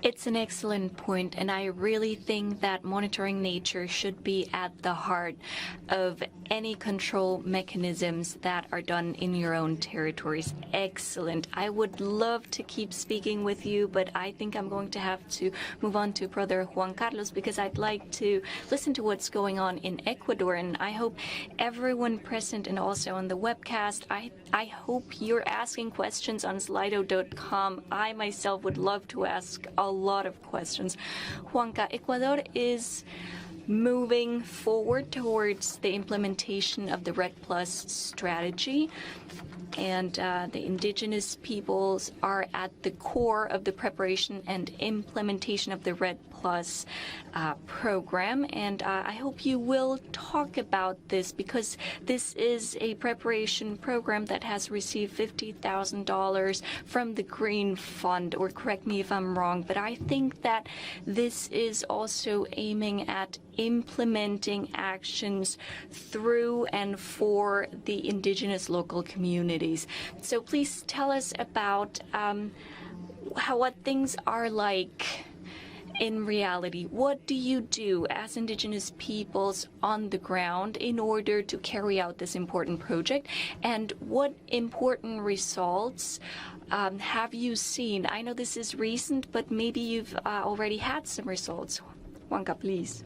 Speaker 7: It's an excellent point, and I really think that monitoring nature should be at the heart of any control mechanisms that are done in your own territories. Excellent. I would love to keep speaking with you, but I think I'm going to have to move on to Brother Juan Carlos because I'd like to listen to what's going on in Ecuador, and I hope everyone present and also on the webcast, I hope you're asking questions on Slido.com. I myself would love to ask a lot of questions. Juanca, Ecuador is moving forward towards the implementation of the RED Plus strategy, and the indigenous peoples are at the core of the preparation and implementation of the RED Plus program, and I hope you will talk about this because this is a preparation program that has received $50,000 from the Green Fund, or correct me if I'm wrong, but I think that this is also aiming at implementing actions through and for the indigenous local communities. So please tell us about what things are like in reality. What do you do as indigenous peoples on the ground in order to carry out this important project? And what important results have you seen? I know this is recent, but maybe you've already had some results. Juanca, please.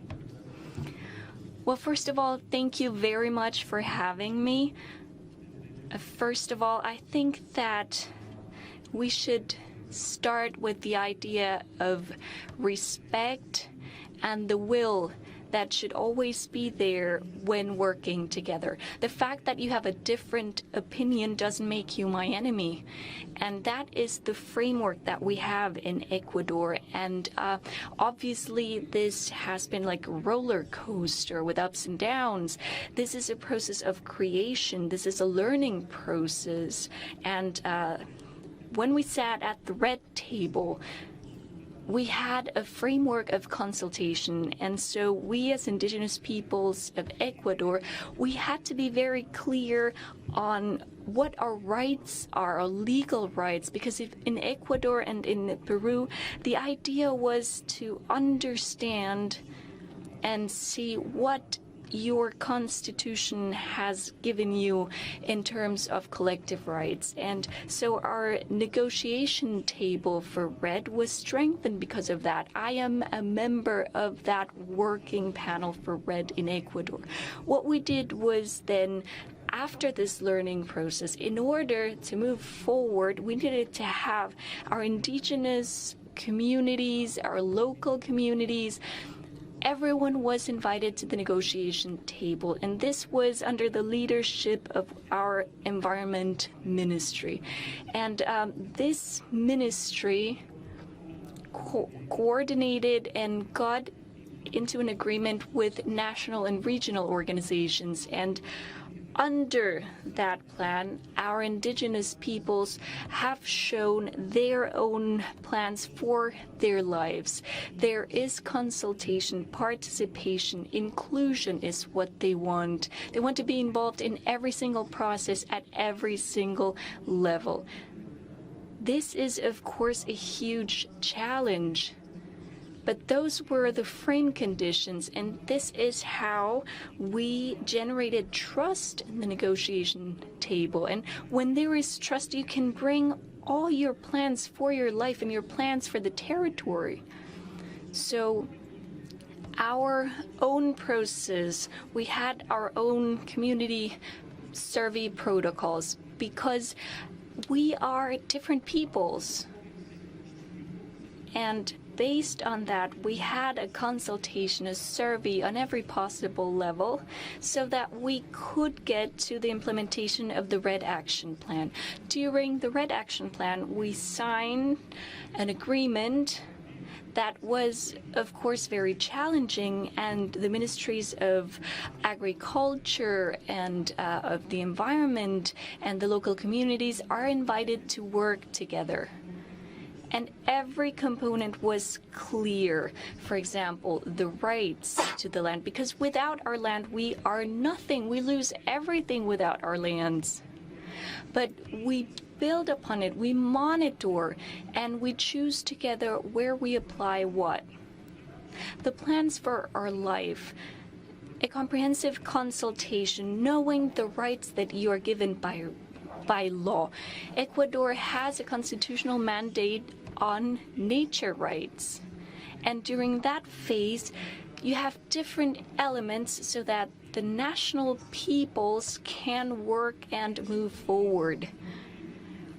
Speaker 7: Well, first of all, thank you very much for having me. First of all, I think that we should start with the idea of respect and the will that should always be there when working together. The fact that you have a different opinion doesn't make you my enemy. And that is the framework that we have in Ecuador. And obviously, this has been like a roller coaster with ups and downs. This is a process of creation. This is a learning process. And when we sat at the red table, we had a framework of consultation, and so we as indigenous peoples of Ecuador, we had to be very clear on what our rights are, our legal rights, because if in Ecuador and in Peru, the idea was to understand and see what your constitution has given you in terms of collective rights. And so our negotiation table for RED was strengthened because of that. I am a member of that working panel for RED in Ecuador. What we did was then, after this learning process, in order to move forward, we needed to have our indigenous communities, our local communities, everyone was invited to the negotiation table, and this was under the leadership of our environment ministry. And this ministry coordinated and got into an agreement with national and regional organizations. And under that plan, our indigenous peoples have shown their own plans for their lives. There is consultation, participation, inclusion is what they want. They want to be involved in every single process at every single level. This is, of course, a huge challenge. But those were the frame conditions, and this is how we generated trust in the negotiation table. And when there is trust, you can bring all your plans for your life and your plans for the territory. So our own process, we had our own community survey protocols because we are different peoples. And based on that, we had a consultation, a survey on every possible level so that we could get to the implementation of the RED Action Plan. During the RED Action Plan, we signed an agreement that was, of course, very challenging, and the ministries of agriculture and of the environment and the local communities are invited to work together. And every component was clear. For example, the rights to the land, because without our land, we are nothing. We lose everything without our lands. But we build upon it, we monitor, and we choose together where we apply what. The plans for our life, a comprehensive consultation, knowing the rights that you are given by law. Ecuador has a constitutional mandate on nature rights. And during that phase, you have different elements so that the national peoples can work and move forward.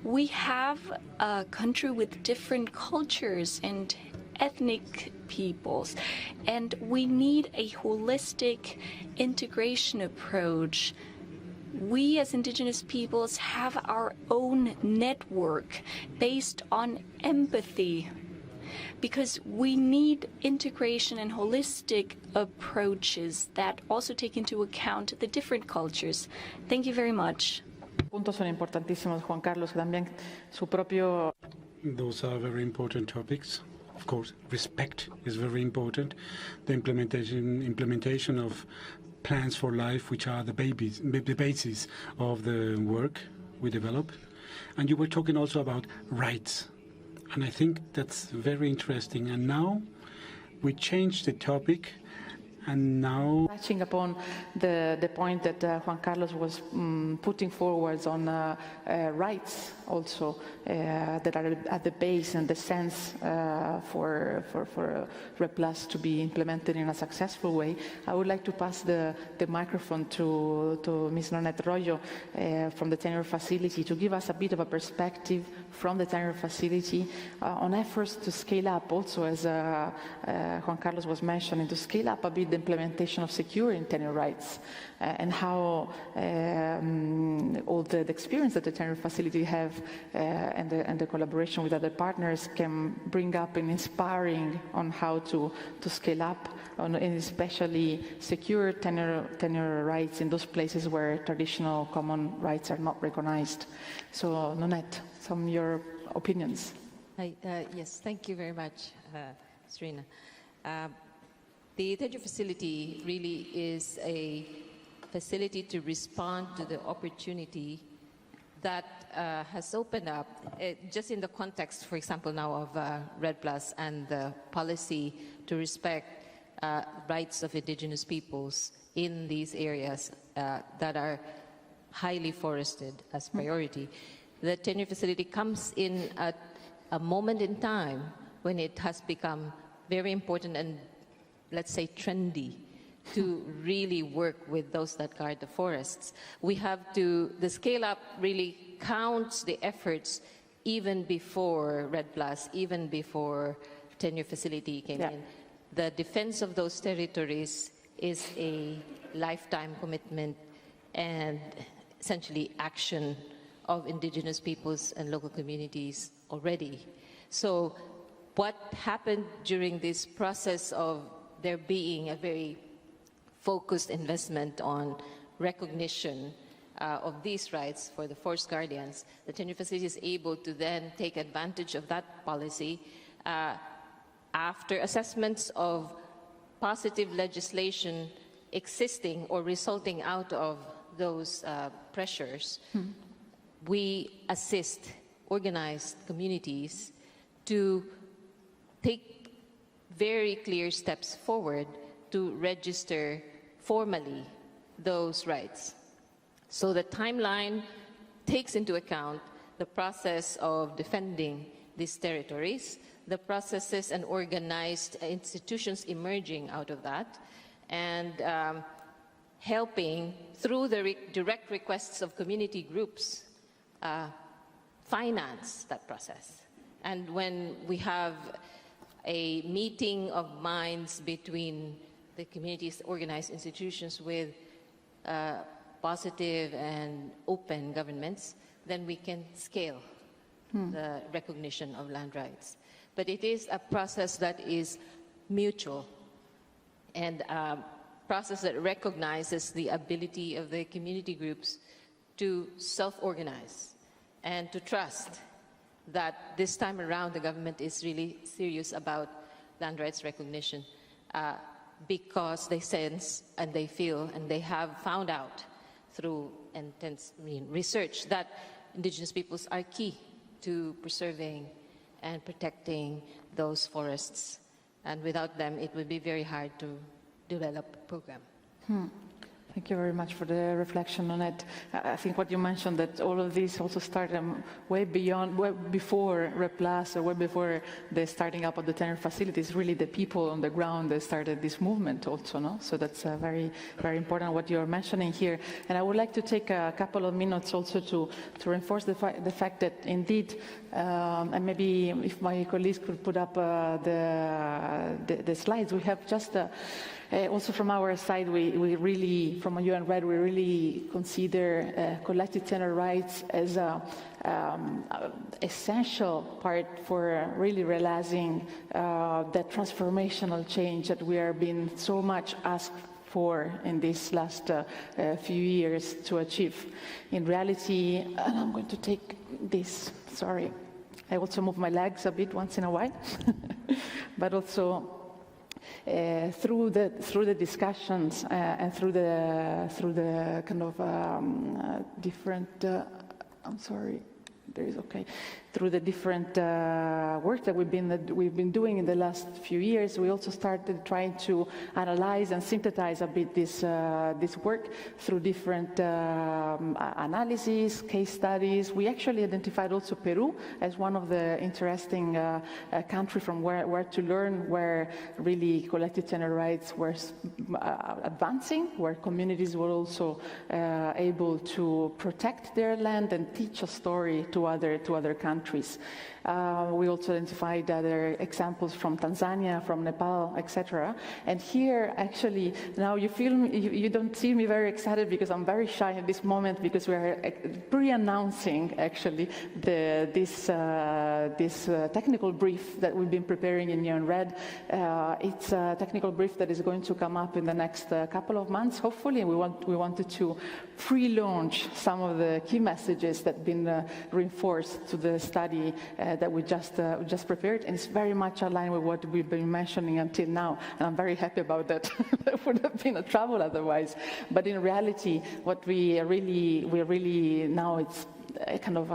Speaker 7: We have a country with different cultures and ethnic peoples, and we need a holistic integration approach. We as indigenous peoples have our own network based on empathy because we need integration and holistic approaches that also take into account the different cultures. Thank you very much.
Speaker 1: Puntos son importantísimos, Juan Carlos, que también su propio.
Speaker 8: Those are very important topics. Of course, respect is very important. The implementation of plans for life, which are the basis of the work we develop. And you were talking also about rights. And I think that's very interesting. And now we change the topic. And now,
Speaker 1: touching upon the point that Juan Carlos was putting forward on rights also that are at the base and the sense for REPLUS to be implemented in a successful way, I would like to pass the microphone to Ms. Nanette Royo from the Tenure Facility to give us a bit of a perspective from the Tenure Facility on efforts to scale up also, as Juan Carlos was mentioning, to scale up a bit the implementation of securing tenure rights and how all the experience that the tenure facility have and the collaboration with other partners can bring up in inspiring on how to scale up and especially secure tenure rights in those places where traditional common rights are not recognized. So, Nonette, some of your opinions.
Speaker 9: Yes, thank you very much, Serena. The tenure facility really is a facility to respond to the opportunity that has opened up, just in the context, for example, now of REDD+ and the policy to respect rights of indigenous peoples in these areas that are highly forested as priority. The tenure facility comes in at a moment in time when it has become very important and, let's say, trendy to really work with those that guard the forests. We have to, the scale up really counts the efforts even before REDD+, even before tenure facility came in. The defense of those territories is a lifetime commitment and essentially action of indigenous peoples and local communities already. So what happened during this process of there being a very focused investment on recognition of these rights for the forest guardians, the tenure facility is able to then take advantage of that policy after assessments of positive legislation existing or resulting out of those pressures. We assist organized communities to take very clear steps forward to register formally those rights. So the timeline takes into account the process of defending these territories, the processes and organized institutions emerging out of that, and helping through the direct requests of community groups finance that process. And when we have a meeting of minds between the community's organized institutions with positive and open governments, then we can scale the recognition of land rights. But it is a process that is mutual and a process that recognizes the ability of the community groups to self-organize and to trust that this time around the government is really serious about land rights recognition because they sense and they feel and they have found out through intense research that indigenous peoples are key to preserving and protecting those forests. And without them, it would be very hard to develop a program.
Speaker 1: Thank you very much for the reflection on it. I think what you mentioned, that all of these also started way before REDD+, or way before the starting up of the tenure facilities, really the people on the ground that started this movement also, no? So that's very, very important what you're mentioning here. And I would like to take a couple of minutes also to reinforce the fact that indeed, and maybe if my colleagues could put up the slides, we have just also from our side, we really, from UN REDD, we really consider collective tenure rights as a essential part for really realizing that transformational change that we are being so much asked for in these last few years to achieve. In reality, and I'm going to take this, sorry. I also move my legs a bit once in a while, but also through the discussions and through the kind of different I'm sorry, there is okay. Through the different work that we've been doing in the last few years, we also started trying to analyze and synthesize a bit this work through different analyses, case studies. We actually identified also Peru as one of the interesting countries from where to learn, where really collective tenure rights were advancing, where communities were also able to protect their land and teach a story to other countries. countries. We also identified other examples from Tanzania, from Nepal, etc. And here, actually, now you don't see me very excited because I'm very shy at this moment because we are pre-announcing actually this technical brief that we've been preparing in UN Red. It's a technical brief that is going to come up in the next couple of months, hopefully. And we wanted to pre-launch some of the key messages that have been reinforced to the study that we just prepared, and it's very much aligned with what we've been mentioning until now, and I'm very happy about that. That would have been a trouble otherwise. But in reality, what we really now it's kind of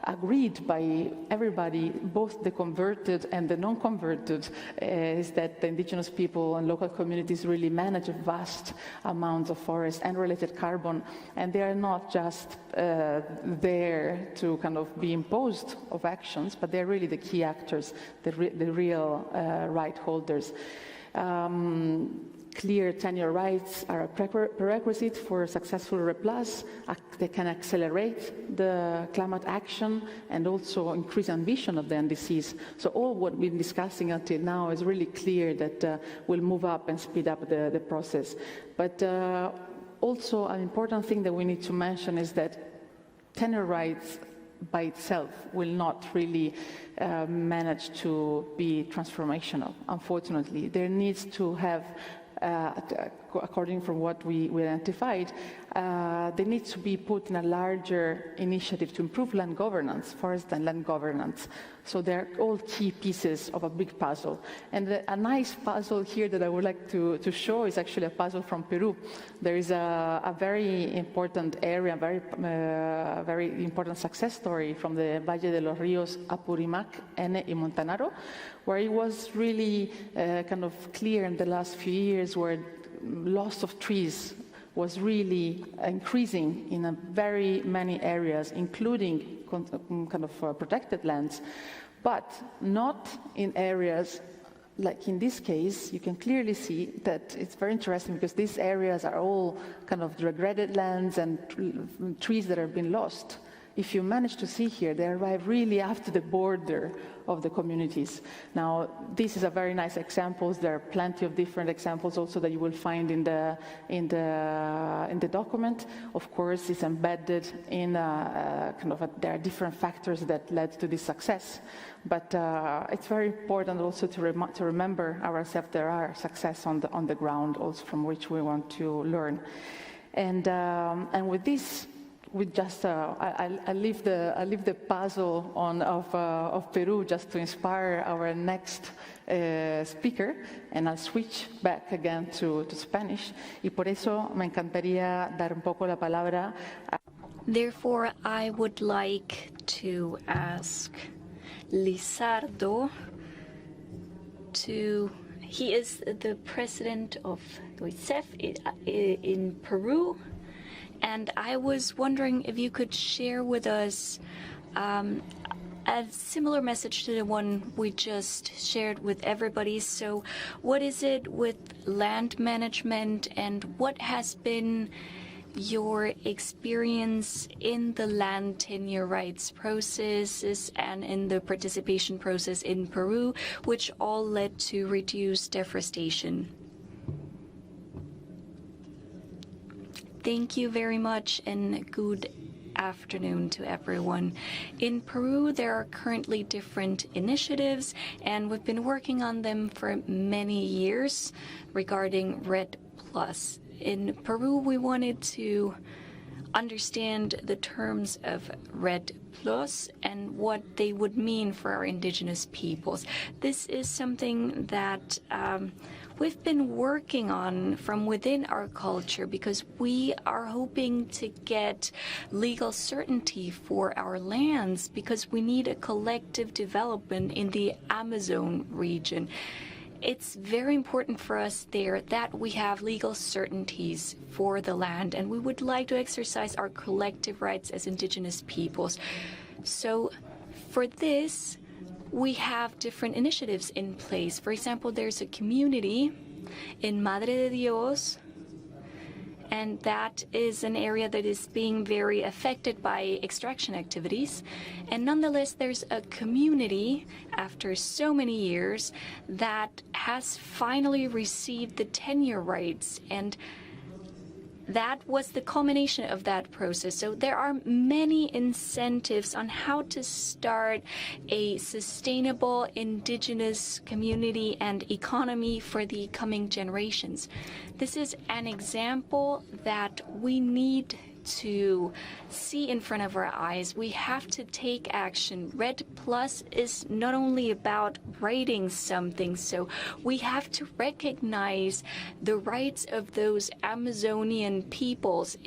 Speaker 1: agreed by everybody, both the converted and the non-converted, is that the indigenous people and local communities really manage a vast amount of forest and related carbon, and they are not just there to kind of be imposed of actions, but they're really the key actors, the real right holders. Clear tenure rights are a prerequisite for successful REPLUS. They can accelerate the climate action and also increase ambition of the NDCs. So all what we've been discussing until now is really clear that will move up and speed up the process. But also an important thing that we need to mention is that tenure rights by itself will not really manage to be transformational, unfortunately. There needs to have according from what we identified, they need to be put in a larger initiative to improve land governance, forest and land governance. So they're all key pieces of a big puzzle. And a nice puzzle here that I would like to show is actually a puzzle from Peru. There is a very important area, very important success story from the Valle de los Ríos, Apurimac, Ene y Montanaro, where it was really kind of clear in the last few years where loss of trees was really increasing in a very many areas, including kind of protected lands, but not in areas like in this case. You can clearly see that it's very interesting because these areas are all kind of degraded lands and trees that have been lost. If you manage to see here, they arrive really after the border of the communities. Now, this is a very nice example. There are plenty of different examples also that you will find in the document. Of course, it's embedded in there are different factors that led to this success. But it's very important also to remember ourselves there are success on the ground also from which we want to learn. And with this, we just I leave the puzzle of Peru just to inspire our next speaker, and I'll switch back again to Spanish. Y por eso me encantaría dar un poco la palabra.
Speaker 7: Therefore, I would like to ask Lizardo he is the president of GLF in Peru. And I was wondering if you could share with us a similar message to the one we just shared with everybody. So what is it with land management, and what has been your experience in the land tenure rights processes and in the participation process in Peru, which all led to reduced deforestation? Thank you very much, and good afternoon to everyone. In Peru, there are currently different initiatives, and we've been working on them for many years regarding RED+. In Peru, we wanted to understand the terms of RED+ and what they would mean for our indigenous peoples. This is something that we've been working on from within our culture because we are hoping to get legal certainty for our lands, because we need a collective development in the Amazon region. It's very important for us there that we have legal certainties for the land, and we would like to exercise our collective rights as indigenous peoples. So for this, we have different initiatives in place. For example, there's a community in Madre de Dios, and that is an area that is being very affected by extraction activities. And nonetheless, there's a community, after so many years, that has finally received the tenure rights, and that was the culmination of that process. So there are many incentives on how to start a sustainable indigenous community and economy for the coming generations. This is an example that we need to see in front of our eyes. We have to take action. REDD+ is not only about writing something, so we have to recognize the rights of those Amazonian peoples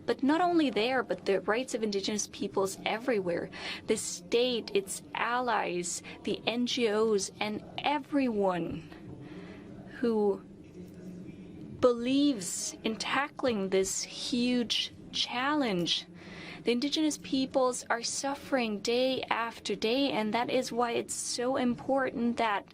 Speaker 7: but not only there, but the rights of indigenous peoples everywhere. The state, its allies, the NGOs, and everyone who believes in tackling this huge challenge. The indigenous peoples are suffering day after day, and that is why it's so important that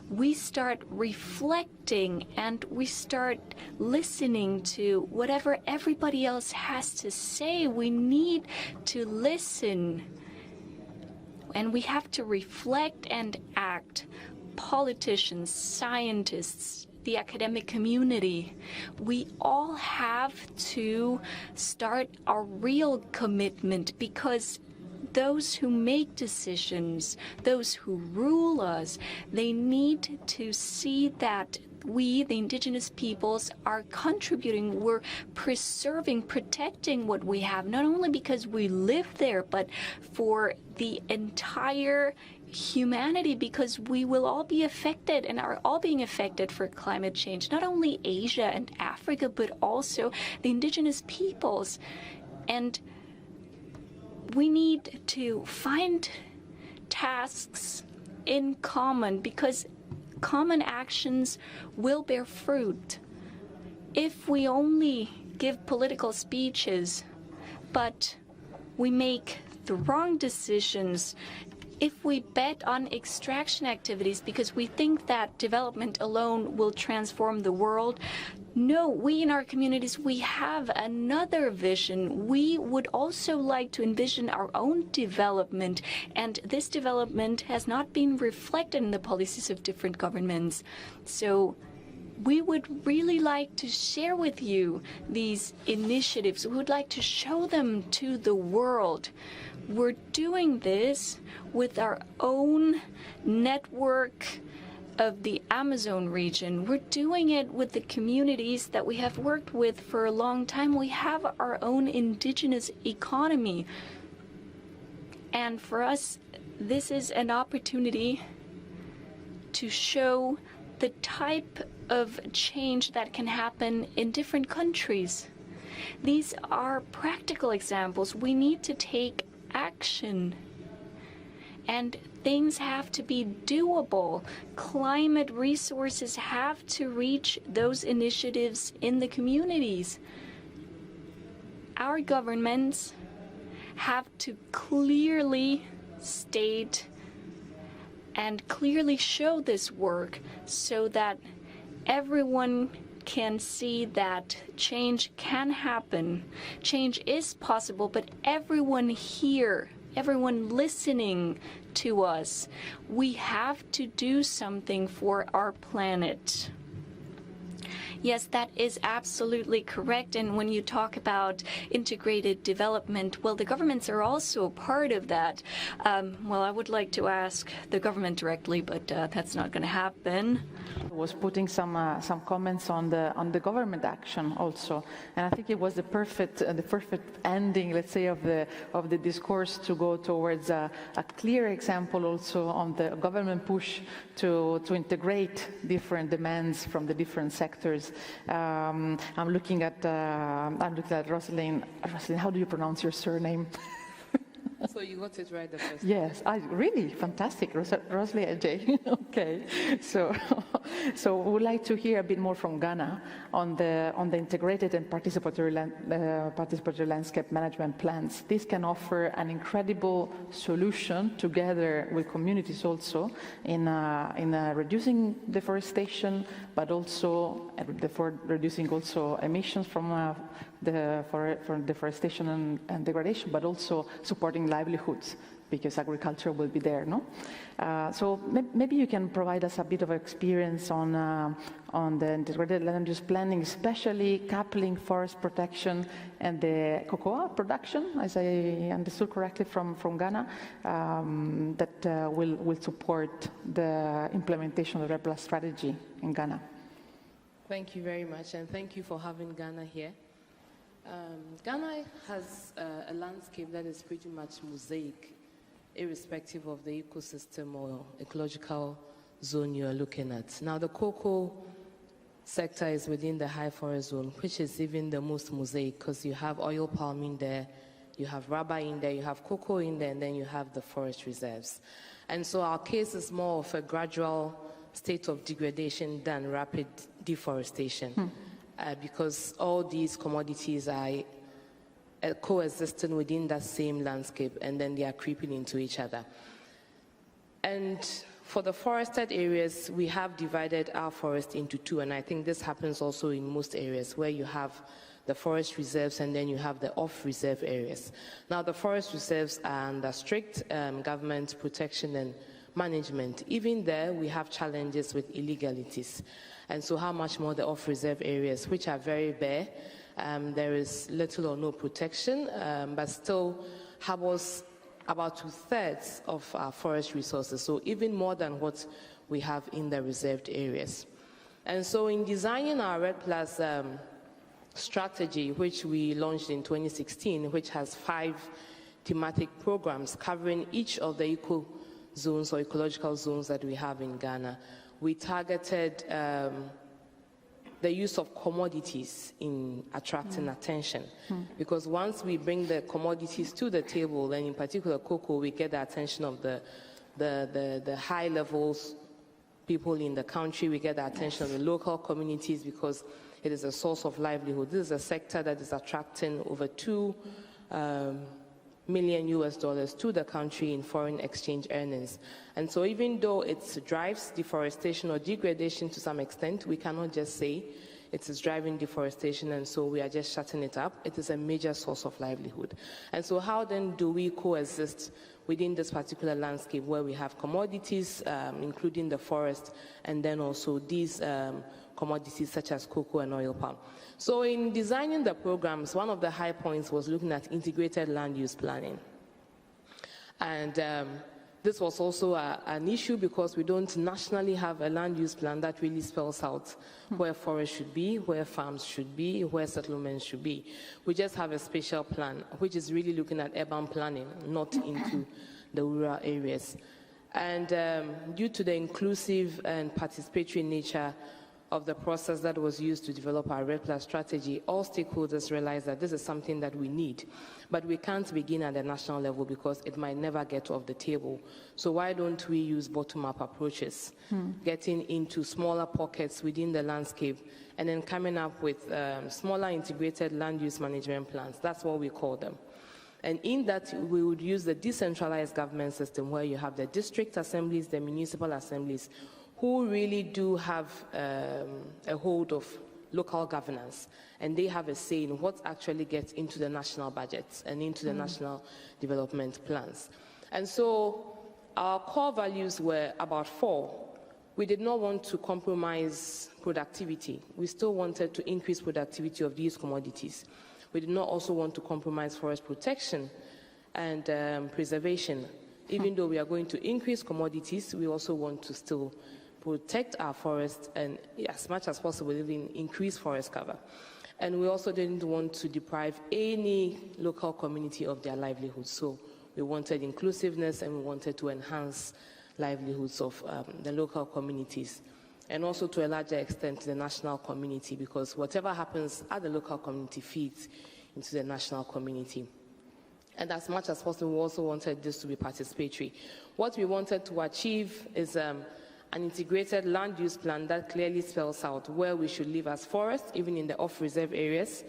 Speaker 7: we start reflecting and we start listening to whatever everybody else has to say. We need to listen, and we have to reflect and act. Politicians, scientists, the academic community, we all have to start a real commitment, because those who make decisions, those who rule us, they need to see that we, the indigenous peoples, are contributing, we're preserving, protecting what we have, not only because we live there, but for the entire humanity, because we will all be affected and are all being affected for climate change, not only Asia and Africa, but also the indigenous peoples. And we need to find tasks in common, because common actions will bear fruit. If we only give political speeches, but we make the wrong decisions, if we bet on extraction activities because we think that development alone will transform the world, no, we in our communities, we have another vision. We would also like to envision our own development, and this development has not been reflected in the policies of different governments. So we would really like to share with you these initiatives. We would like to show them to the world. We're doing this with our own network of the Amazon region. We're doing it with the communities that we have worked with for a long time. We have our own indigenous economy. And for us, this is an opportunity to show the type of change that can happen in different countries. These are practical examples. We need to take action. And things have to be doable. Climate resources have to reach those initiatives in the communities. Our governments have to clearly state and clearly show this work so that everyone can see that change can happen. Change is possible, but everyone here, everyone listening to us, we have to do something for our planet. Yes, that is absolutely correct. And when you talk about integrated development, well, the governments are also a part of that. Well, I would like to ask the government directly, but that's not going to happen.
Speaker 1: I was putting some comments on the government action also, and I think it was the perfect ending, let's say, of the discourse to go towards a clear example also on the government push to integrate different demands from the different sectors. I'm looking at Rosalind. Rosalind, how do you pronounce your surname?
Speaker 10: So you got it right the first time.
Speaker 1: Yes, really fantastic, Rosalind Ajay. Okay, so So we would like to hear a bit more from Ghana on the integrated and participatory landscape management plans. This can offer an incredible solution together with communities also in reducing deforestation, but also reducing also emissions from deforestation and degradation, but also supporting livelihoods, because agriculture will be there, no? So maybe you can provide us a bit of experience on the integrated land use planning, especially coupling forest protection and the cocoa production, as I understood correctly from Ghana, that will support the implementation of the REDD+ strategy in Ghana.
Speaker 10: Thank you very much, and thank you for having Ghana here. Ghana has a landscape that is pretty much mosaic, irrespective of the ecosystem or ecological zone you are looking at. Now, the cocoa sector is within the high forest zone, which is even the most mosaic, because you have oil palm in there, you have rubber in there, you have cocoa in there, and then you have the forest reserves. And so our case is more of a gradual state of degradation than rapid deforestation, because all these commodities are coexisting within that same landscape, and then they are creeping into each other. And for the forested areas, we have divided our forest into two, and I think this happens also in most areas where you have the forest reserves and then you have the off-reserve areas. Now, the forest reserves are under strict government protection and management. Even there, we have challenges with illegalities. And so how much more the off-reserve areas, which are very bare, there is little or no protection, but still harbors about 2/3 of our forest resources, so even more than what we have in the reserved areas. And so in designing our REDD+ strategy, which we launched in 2016, which has 5 thematic programs covering each of the eco zones or ecological zones that we have in Ghana, we targeted the use of commodities in attracting attention. Because once we bring the commodities to the table, and in particular cocoa, we get the attention of the high levels people in the country, we get the attention of the local communities because it is a source of livelihood. This is a sector that is attracting over $2 million to the country in foreign exchange earnings. And so even though it drives deforestation or degradation to some extent, we cannot just say it is driving deforestation and so we are just shutting it up. It is a major source of livelihood. And so how then do we coexist within this particular landscape where we have commodities, including the forest, and then also these commodities such as cocoa and oil palm? So in designing the programs, one of the high points was looking at integrated land use planning. And this was also an issue because we don't nationally have a land use plan that really spells out where forests should be, where farms should be, where settlements should be. We just have a spatial plan, which is really looking at urban planning, not into the rural areas. And due to the inclusive and participatory nature of the process that was used to develop our REDD+ strategy, all stakeholders realized that this is something that we need. But we can't begin at the national level because it might never get off the table. So why don't we use bottom-up approaches, getting into smaller pockets within the landscape, and then coming up with smaller integrated land use management plans. That's what we call them. And in that, we would use the decentralized government system where you have the district assemblies, the municipal assemblies, who really do have a hold of local governance, and they have a say in what actually gets into the national budgets and into the national development plans. And so our core values were about 4. We did not want to compromise productivity. We still wanted to increase productivity of these commodities. We did not also want to compromise forest protection and preservation. Even though we are going to increase commodities, we also want to still protect our forests and, as much as possible, even increase forest cover. And we also didn't want to deprive any local community of their livelihood. So we wanted inclusiveness and we wanted to enhance livelihoods of the local communities, and also to a larger extent the national community, because whatever happens at the local community feeds into the national community. And as much as possible, we also wanted this to be participatory. What we wanted to achieve is an integrated land use plan that clearly spells out where we should live as forests, even in the off-reserve areas,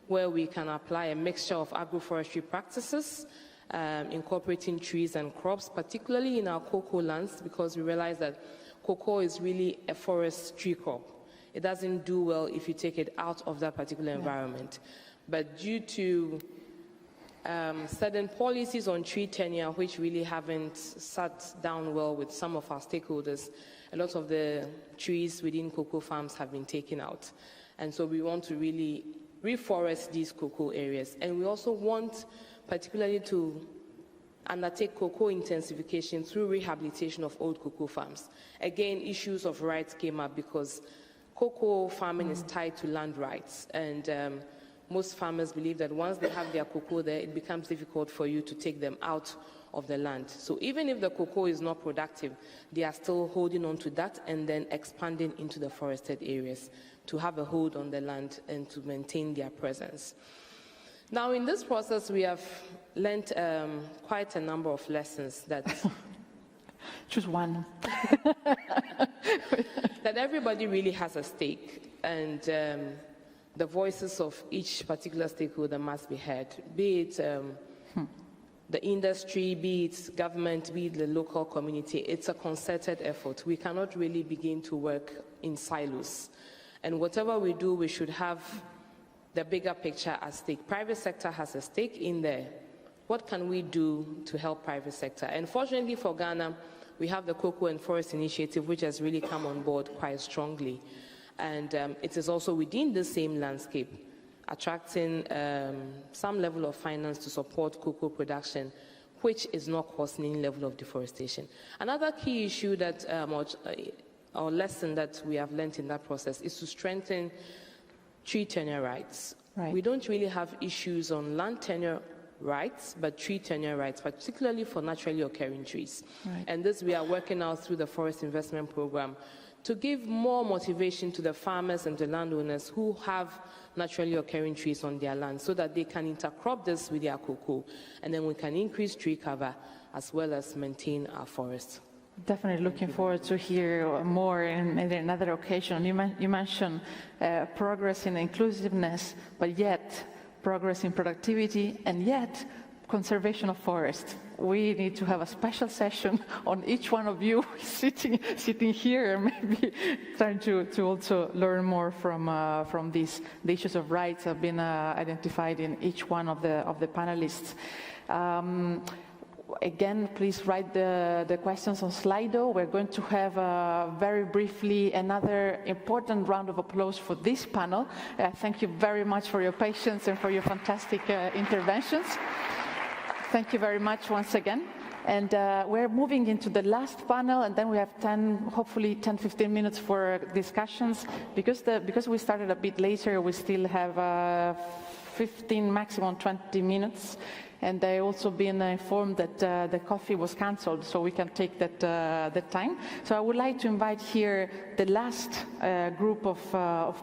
Speaker 10: where we can apply a mixture of agroforestry practices, incorporating trees and crops, particularly in our cocoa lands, because we realize that cocoa is really a forest tree crop. It doesn't do well if you take it out of that particular environment. But due to certain policies on tree tenure, which really haven't sat down well with some of our stakeholders, a lot of the trees within cocoa farms have been taken out. And so we want to really reforest these cocoa areas. And we also want particularly to undertake cocoa intensification through rehabilitation of old cocoa farms. Again, issues of rights came up because cocoa farming is tied to land rights. And most farmers believe that once they have their cocoa there, it becomes difficult for you to take them out of the land. So even if the cocoa is not productive, they are still holding on to that and then expanding into the forested areas to have a hold on the land and to maintain their presence. Now, in this process, we have learned quite a number of lessons that
Speaker 1: choose one.
Speaker 10: that everybody really has a stake, and the voices of each particular stakeholder must be heard, be it the industry, be it government, be it the local community. It's a concerted effort. We cannot really begin to work in silos. And whatever we do, we should have the bigger picture at stake. Private sector has a stake in there. What can we do to help private sector? And fortunately for Ghana, we have the Cocoa and Forest Initiative, which has really come on board quite strongly. And it is also within the same landscape, attracting some level of finance to support cocoa production, which is not causing any level of deforestation. Another key issue that, or lesson that we have learned in that process is to strengthen tree tenure rights.
Speaker 1: Right.
Speaker 10: We don't really have issues on land tenure rights, but tree tenure rights, particularly for naturally occurring trees.
Speaker 1: Right.
Speaker 10: And this we are working out through the Forest Investment Program to give more motivation to the farmers and the landowners who have naturally occurring trees on their land so that they can intercrop this with their cocoa, and then we can increase tree cover as well as maintain our forests.
Speaker 1: Definitely looking forward to hear more in maybe another occasion. You mentioned progress in inclusiveness, but yet progress in productivity, and yet conservation of forest. We need to have a special session on each one of you sitting here, and maybe trying to also learn more from these. The issues of rights have been identified in each one of the panelists. Again, please write the questions on Slido. We're going to have very briefly another important round of applause for this panel. Thank you very much for your patience and for your fantastic interventions. Thank you very much once again. And we're moving into the last panel, and then we have hopefully 10-15 minutes for discussions. Because we started a bit later, we still have 15, maximum 20 minutes. And I also been informed that the coffee was cancelled, so we can take that time. So I would like to invite here the last group of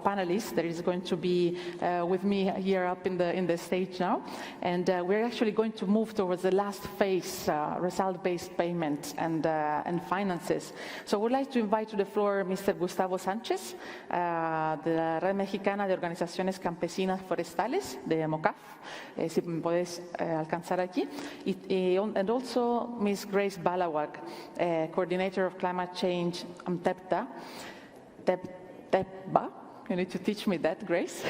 Speaker 1: panelists that is going to be with me here up in the stage now. And we're actually going to move towards the last phase, result-based payment and finances. So I would like to invite to the floor Mr. Gustavo Sánchez, de la Red Mexicana de Organizaciones Campesinas Forestales, de MOCAF. Si me podés alcanzar aquí. And also Ms. Grace Balawak, Coordinator of Climate Change, TEPTA. TEPBA. You need to teach me that, Grace.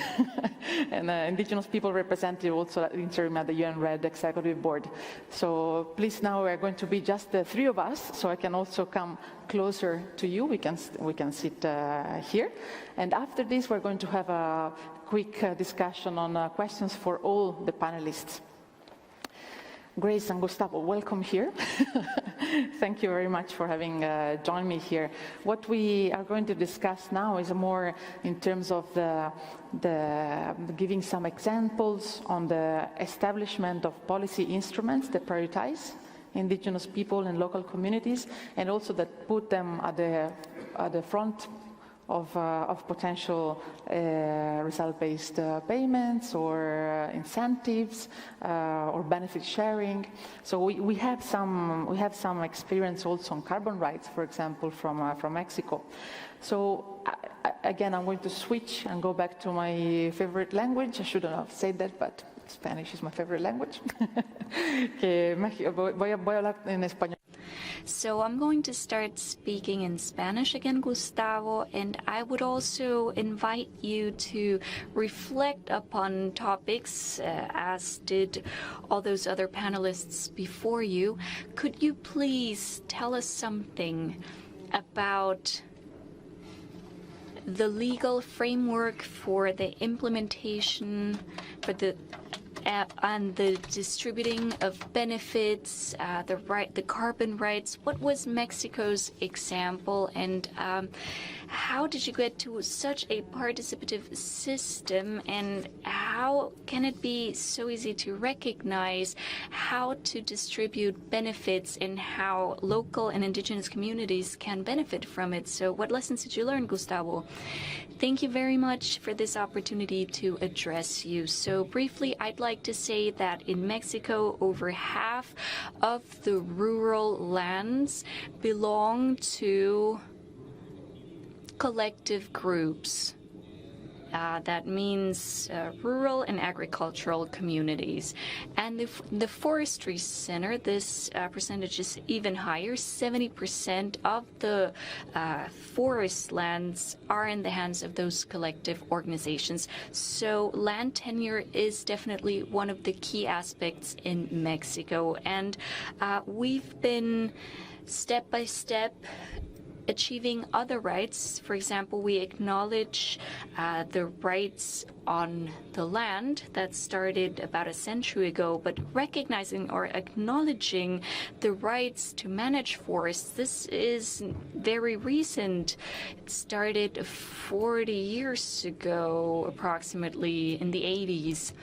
Speaker 1: And Indigenous People Representative also interim at the UN Red Executive Board. So please, now we're going to be just the three of us, so I can also come closer to you. We can sit here. And after this, we're going to have a quick discussion on questions for all the panelists. Grace and Gustavo, welcome here. Thank you very much for having joined me here. What we are going to discuss now is more in terms of the giving some examples on the establishment of policy instruments that prioritize indigenous people and local communities, and also that put them at the front of potential result-based payments or incentives or benefit sharing. So we have some experience also on carbon rights, for example, from Mexico. So again, I'm going to switch and go back to my favorite language. I shouldn't have said that, but Spanish is my favorite language. Voy a hablar en español.
Speaker 7: So I'm going to start speaking in Spanish again, Gustavo, and I would also invite you to reflect upon topics as did all those other panelists before you. Could you please tell us something about the legal framework for the implementation for the and the distributing of benefits, the carbon rights? What was Mexico's example, and how did you get to such a participative system, and how can it be so easy to recognize how to distribute benefits and how local and indigenous communities can benefit from it? So what lessons did you learn, Gustavo? Thank you very much for this opportunity to address you. So briefly, I'd like to say that in Mexico, over half of the rural lands belong to collective groups. That means rural and agricultural communities. And the forestry center, this percentage is even higher. 70% of the forest lands are in the hands of those collective organizations. So land tenure is definitely one of the key aspects in Mexico. And we've been step by step achieving other rights. For example, we acknowledge the rights on the land that started about a century ago, but recognizing or acknowledging the rights to manage forests, this is very recent. It started 40 years ago, approximately in the 80s.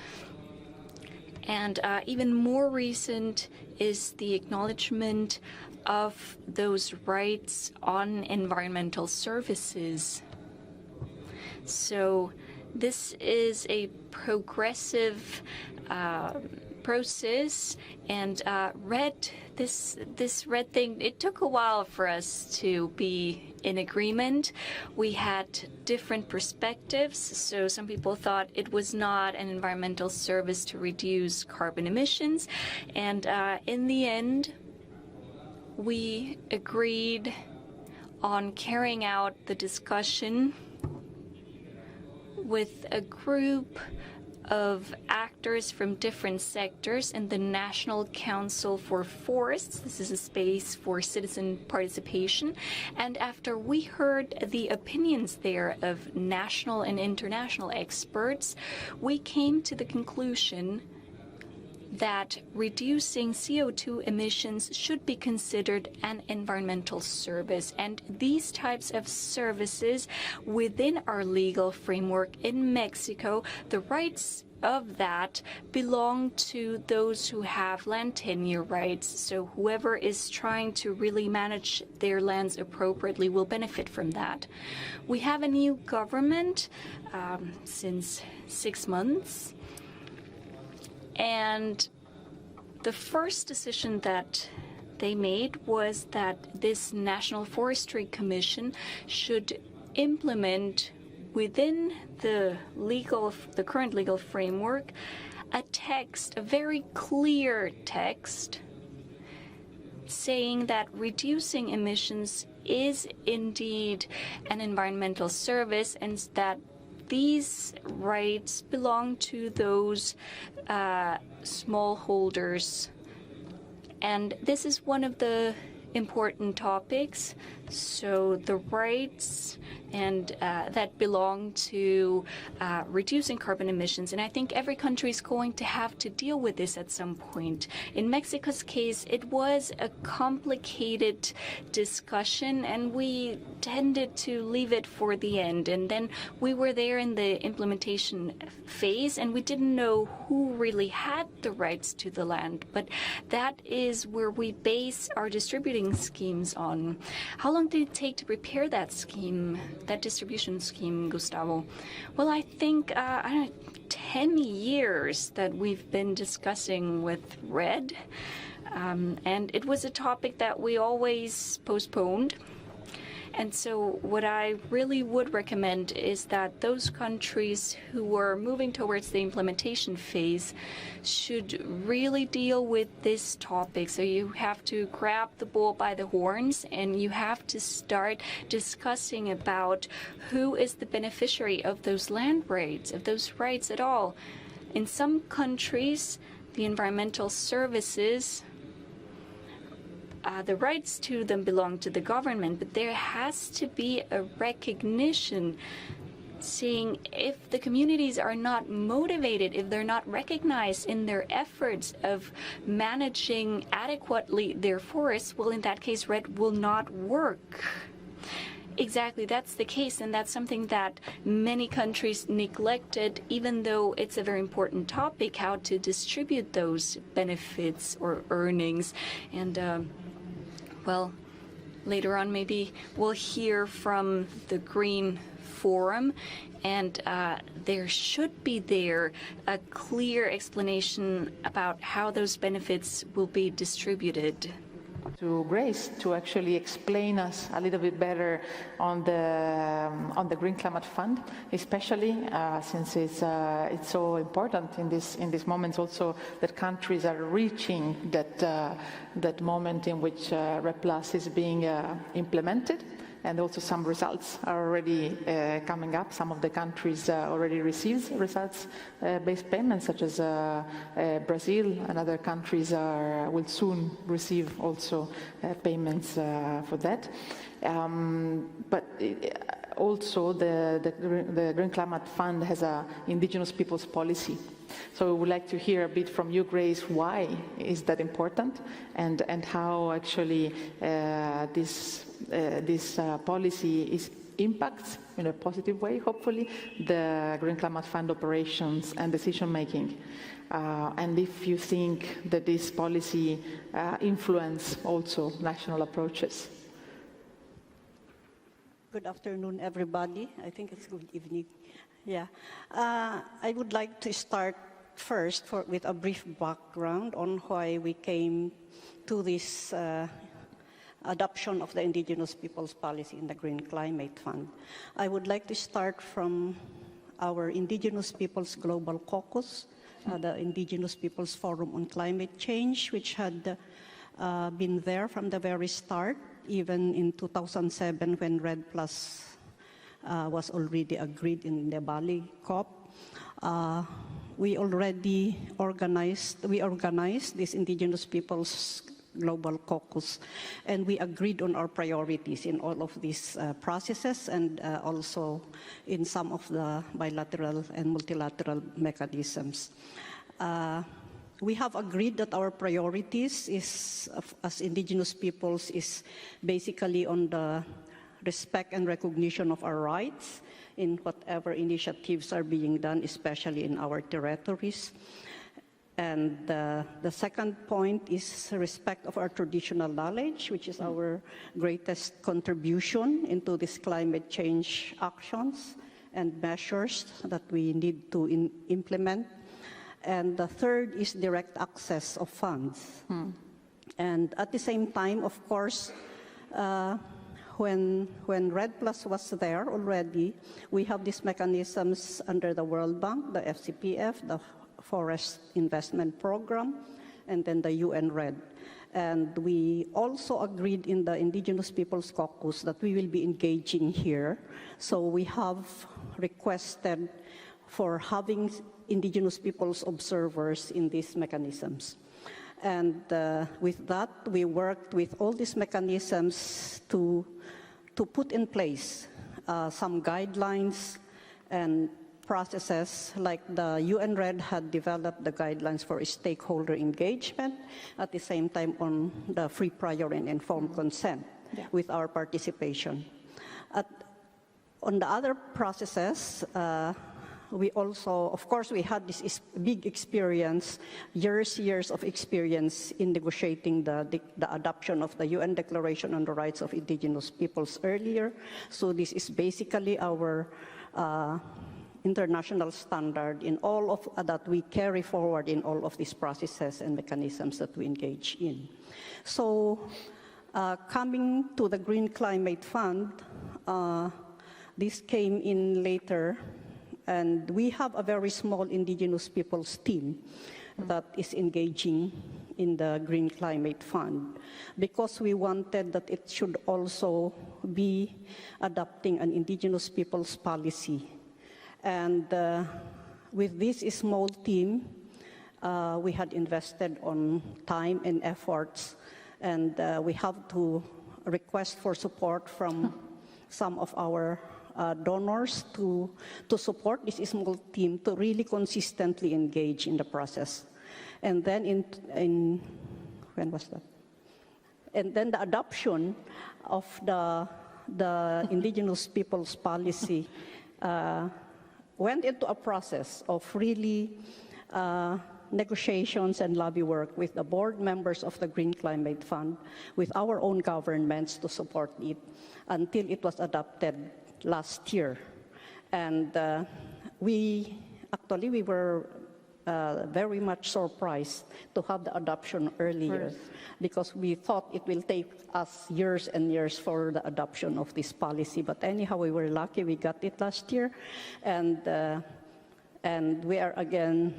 Speaker 7: And even more recent is the acknowledgement of those rights on environmental services. So this is a progressive process, and this red thing, it took a while for us to be in agreement. We had different perspectives. So some people thought it was not an environmental service to reduce carbon emissions, and in the end, we agreed on carrying out the discussion with a group of actors from different sectors in the National Council for Forests. This is a space for citizen participation. And after we heard the opinions there of national and international experts, we came to the conclusion that reducing CO2 emissions should be considered an environmental service. And these types of services within our legal framework in Mexico, the rights of that belong to those who have land tenure rights. So whoever is trying to really manage their lands appropriately will benefit from that. We have a new government since 6 months. And the first decision that they made was that this National Forestry Commission should implement within the current legal framework a very clear text saying that reducing emissions is indeed an environmental service, and that these rights belong to those smallholders. And this is one of the important topics. So the rights and that belong to reducing carbon emissions. And I think every country is going to have to deal with this at some point. In Mexico's case, it was a complicated discussion, and we tended to leave it for the end. And then we were there in the implementation phase, and we didn't know who really had the rights to the land. But that is where we base our distributing schemes on. How long long did it take to prepare that scheme, that distribution scheme, Gustavo? Well, I think, 10 years that we've been discussing with RED. And it was a topic that we always postponed. And so what I really would recommend is that those countries who are moving towards the implementation phase should really deal with this topic. So you have to grab the bull by the horns and you have to start discussing about who is the beneficiary of those land rights, of those rights at all. In some countries, the environmental services, the rights to them belong to the government, but there has to be a recognition, seeing if the communities are not motivated, if they're not recognized in their efforts of managing adequately their forests, well, in that case, RED will not work. Exactly, that's the case, and that's something that many countries neglected, even though it's a very important topic, how to distribute those benefits or earnings. And well, later on maybe we'll hear from the Green Forum, and there should be a clear explanation about how those benefits will be distributed.
Speaker 1: To Grace to actually explain us a little bit better on the Green Climate Fund, especially since it's so important in these moments also that countries are reaching that moment in which RED+ is being implemented. And also some results are already coming up. Some of the countries already received results-based payments, such as Brazil, and other countries will soon receive also payments for that. But also the Green Climate Fund has an indigenous peoples policy. So we would like to hear a bit from you, Grace, why is that important, and how actually this policy impacts in a positive way, hopefully, the Green Climate Fund operations and decision-making. And if you think that this policy influence also national approaches.
Speaker 11: Good afternoon, everybody. I think it's good evening. Yeah. I would like to start first with a brief background on why we came to this adoption of the Indigenous Peoples Policy in the Green Climate Fund. I would like to start from our Indigenous Peoples Global Caucus, the Indigenous Peoples Forum on Climate Change, which had been there from the very start, even in 2007 when RED+ was already agreed in the Bali COP. We organized this Indigenous Peoples Global Caucus, and we agreed on our priorities in all of these processes, and also in some of the bilateral and multilateral mechanisms. We have agreed that our priorities as Indigenous peoples is basically on the respect and recognition of our rights in whatever initiatives are being done, especially in our territories. And the second point is respect of our traditional knowledge, which is our greatest contribution into these climate change actions and measures that we need to implement. And the third is direct access of funds. And at the same time, of course, when RED+ was there already, we have these mechanisms under the World Bank, the FCPF, the Forest Investment Program, and then the UN RED. And we also agreed in the Indigenous Peoples Caucus that we will be engaging here. So we have requested for having Indigenous peoples observers in these mechanisms. And with that, we worked with all these mechanisms to put in place some guidelines and processes, like the UN RED had developed the guidelines for stakeholder engagement, at the same time on the free, prior, and informed consent with our participation. On the other processes, we also, of course, we had this big experience, years of experience in negotiating the adoption of the UN Declaration on the Rights of Indigenous Peoples earlier. So this is basically our international standard in all of that we carry forward in all of these processes and mechanisms that we engage in. So coming to the Green Climate Fund, this came in later, and we have a very small indigenous peoples team that is engaging in the Green Climate Fund because we wanted that it should also be adopting an indigenous peoples policy. And with this small team, we had invested on time and efforts, and we have to request for support from some of our donors to support this small team to really consistently engage in the process. And then when was that? And then the adoption of the Indigenous Peoples Policy went into a process of really negotiations and lobby work with the board members of the Green Climate Fund, with our own governments to support it until it was adopted last year. And we were very much surprised to have the adoption earlier because we thought it will take us years and years for the adoption of this policy. But anyhow, we were lucky we got it last year. And we are again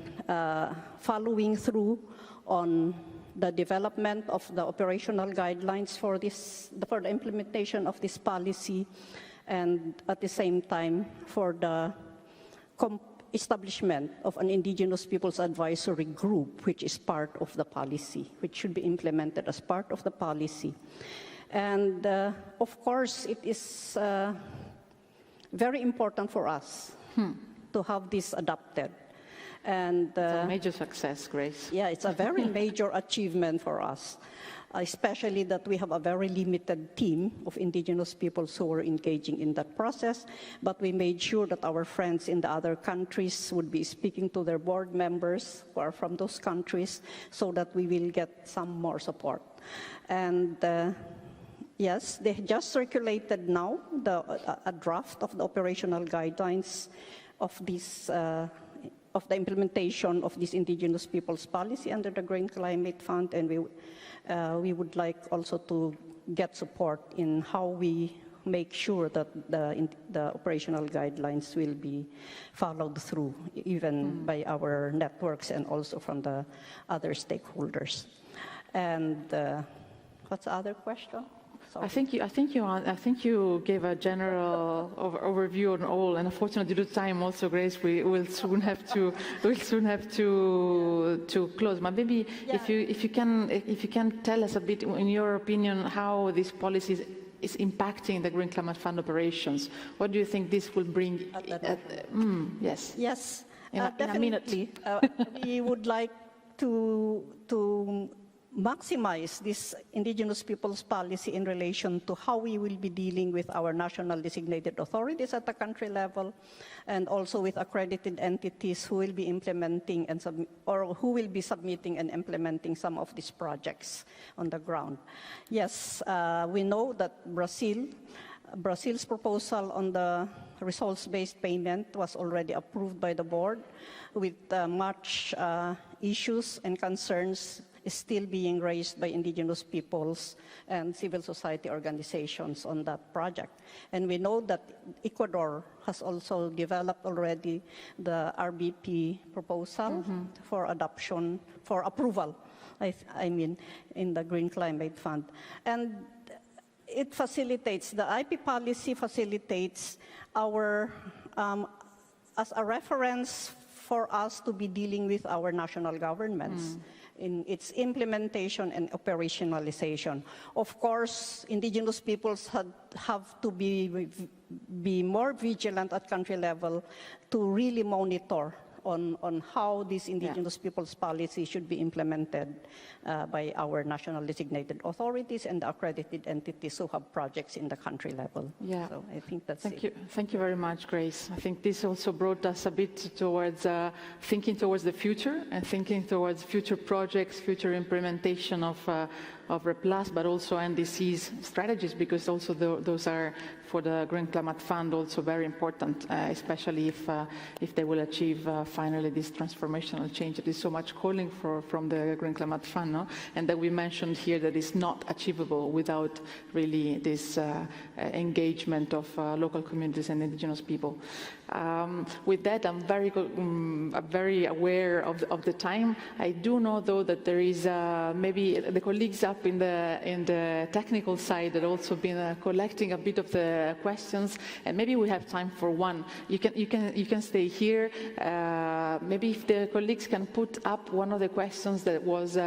Speaker 11: following through on the development of the operational guidelines for the implementation of this policy, and at the same time for the establishment of an Indigenous Peoples Advisory Group, which is part of the policy, which should be implemented as part of the policy. And of course, it is very important for us to have this adopted. And
Speaker 1: it's a major success, Grace.
Speaker 11: Yeah, it's a very major achievement for us, especially that we have a very limited team of indigenous peoples who were engaging in that process, but we made sure that our friends in the other countries would be speaking to their board members who are from those countries so that we will get some more support. And yes, they just circulated now a draft of the operational guidelines of this of the implementation of this Indigenous Peoples Policy under the Green Climate Fund, and we would like also to get support in how we make sure that the operational guidelines will be followed through, even by our networks and also from the other stakeholders. And what's the other question?
Speaker 1: I think you gave a general overview on all, and unfortunately due to time also, Grace, we will soon have to close. But maybe if you can tell us a bit, in your opinion, how this policy is impacting the Green Climate Fund operations. What do you think this will bring? Yes.
Speaker 11: Yes.
Speaker 1: In a minute.
Speaker 11: We would like to maximize this Indigenous Peoples Policy in relation to how we will be dealing with our national designated authorities at the country level, and also with accredited entities who will be implementing or who will be submitting and implementing some of these projects on the ground. Yes, we know that Brazil's proposal on the results-based payment was already approved by the board, with much issues and concerns is still being raised by indigenous peoples and civil society organizations on that project. And we know that Ecuador has also developed already the RBP proposal for adoption, for approval, I mean, in the Green Climate Fund. And it facilitates, the IP policy facilitates our, as a reference for us to be dealing with our national governments in its implementation and operationalization. Of course, indigenous peoples have to be more vigilant at country level to really monitor on how this indigenous people's policy should be implemented by our national designated authorities and accredited entities who have projects in the country level.
Speaker 1: Yeah.
Speaker 11: So I think that's
Speaker 1: Thank you very much, Grace. I think this also brought us a bit towards thinking towards the future and thinking towards future projects, future implementation of REPLAS, but also NDC's strategies, because also those are, for the Green Climate Fund, also very important, especially if they will achieve finally this transformational change that is so much calling for from the Green Climate Fund, no? And that we mentioned here that is not achievable without really this engagement of local communities and indigenous people. With that, I'm very aware of the time. I do know, though, that there is maybe the colleagues up in the technical side that also been collecting a bit of the questions, and maybe we have time for one. You can stay here. Maybe if the colleagues can put up one of the questions that was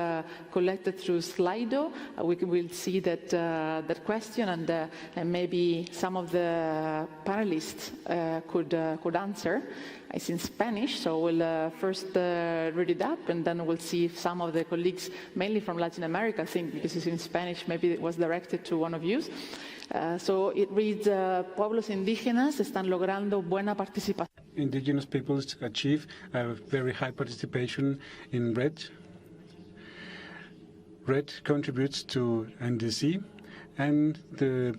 Speaker 1: collected through Slido, we will see that question, and maybe some of the panelists could answer. It's in Spanish, so we'll first read it up, and then we'll see if some of the colleagues, mainly from Latin America, I think, because it's in Spanish, maybe it was directed to one of you. So it reads, pueblos indígenas están logrando buena participación.
Speaker 8: Indigenous peoples achieve a very high participation in RED. RED contributes to NDC, and the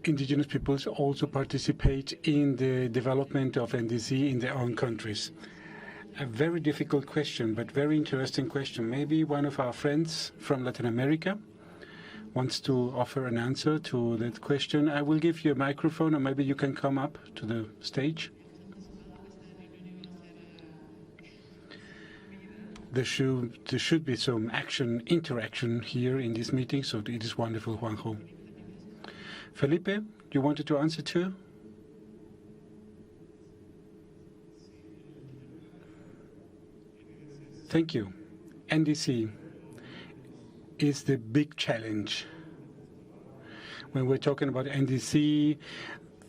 Speaker 8: indigenous peoples also participate in the development of NDC in their own countries. A very difficult question, but very interesting question. Maybe one of our friends from Latin America wants to offer an answer to that question. I will give you a microphone, or maybe you can come up to the stage. There should be some interaction here in this meeting, so it is wonderful, Juanjo. Felipe, you wanted to answer too? Thank you. NDC is the big challenge. When we're talking about NDC,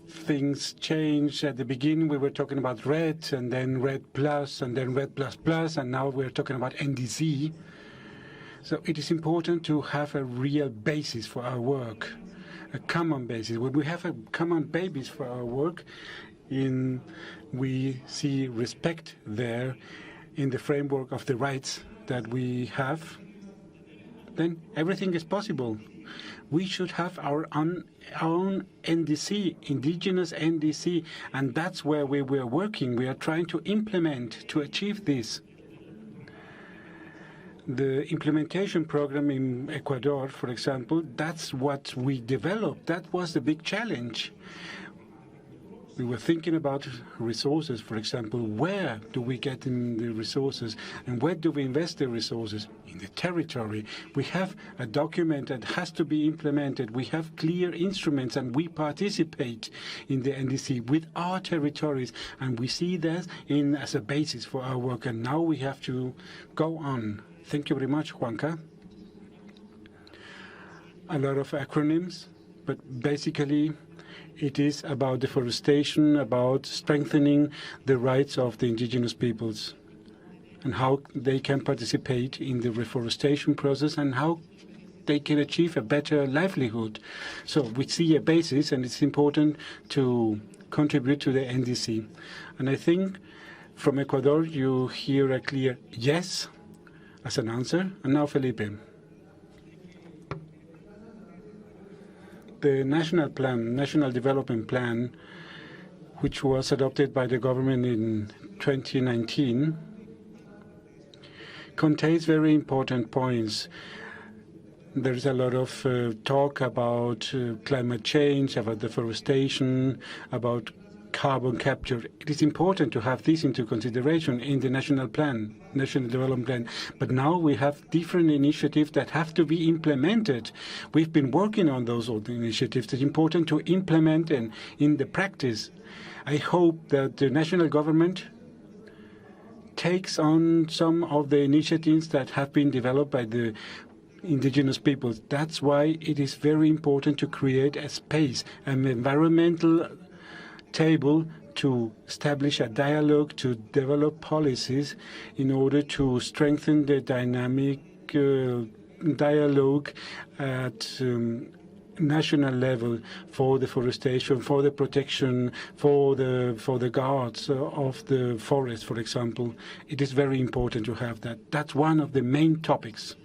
Speaker 8: things change. At the beginning, we were talking about RED, and then RED Plus, and then RED Plus Plus, and now we're talking about NDC. So it is important to have a real basis for our work, a common basis. When we have a common basis for our work, we see respect there in the framework of the rights that we have, then everything is possible. We should have our own NDC, indigenous NDC, and that's where we were working. We are trying to implement to achieve this. The implementation program in Ecuador, for example, that's what we developed. That was the big challenge. We were thinking about resources, for example. Where do we get in the resources, and where do we invest the resources? In the territory. We have a document that has to be implemented. We have clear instruments, and we participate in the NDC with our territories, and we see that as a basis for our work, and now we have to go on. Thank you very much, Juanca. A lot of acronyms, but basically it is about deforestation, about strengthening the rights of the indigenous peoples and how they can participate in the reforestation process and how they can achieve a better livelihood. So we see a basis, and it's important to contribute to the NDC. And I think from Ecuador you hear a clear yes as an answer. And now Felipe. The national plan, National Development Plan, which was adopted by the government in 2019, contains very important points. There's a lot of talk about climate change, about deforestation, about carbon capture. It is important to have this into consideration in the national plan, National Development Plan. But now we have different initiatives that have to be implemented. We've been working on those old initiatives. It's important to implement and in the practice. I hope that the national government takes on some of the initiatives that have been developed by the indigenous peoples. That's why it is very important to create a space, an environmental table to establish a dialogue, to develop policies in order to strengthen the dynamic dialogue at national level for deforestation, for the protection, for the guards of the forest, for example. It is very important to have that. That's one of the main topics.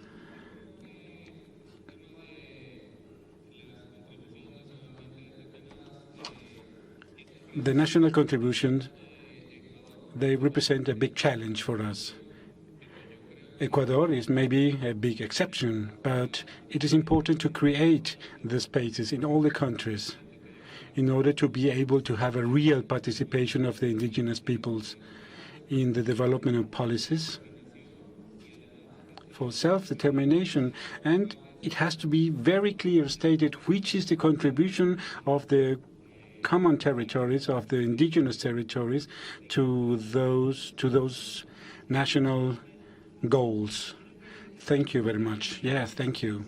Speaker 8: The national contributions, they represent a big challenge for us. Ecuador is maybe a big exception, but it is important to create the spaces in all the countries in order to be able to have a real participation of the indigenous peoples in the development of policies for self-determination. And it has to be very clear stated which is the contribution of the common territories, of the indigenous territories, to those national goals. Thank you very much. Yes, thank you.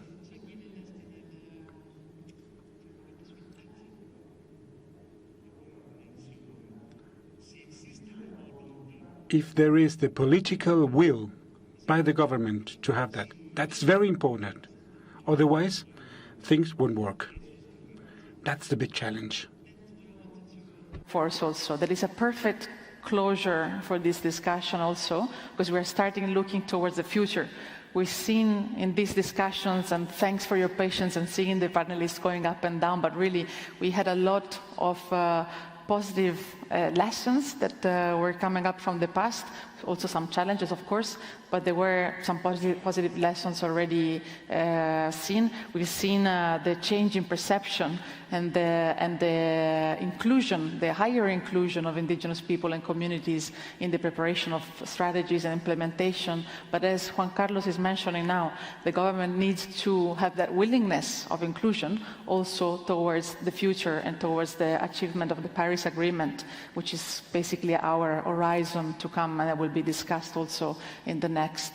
Speaker 8: If there is the political will by the government to have that, that's very important. Otherwise, things won't work. That's the big challenge.
Speaker 1: Force also. There is a perfect closure for this discussion also, because we're starting looking towards the future. We've seen in these discussions, and thanks for your patience and seeing the panelists going up and down, but really we had a lot of positive lessons that were coming up from the past, also some challenges, of course, but there were some positive lessons already seen. We've seen the change in perception and the inclusion, the higher inclusion of indigenous people and communities in the preparation of strategies and implementation. But as Juan Carlos is mentioning now, the government needs to have that willingness of inclusion also towards the future and towards the achievement of the Paris Agreement, which is basically our horizon to come, and that will be discussed also in the next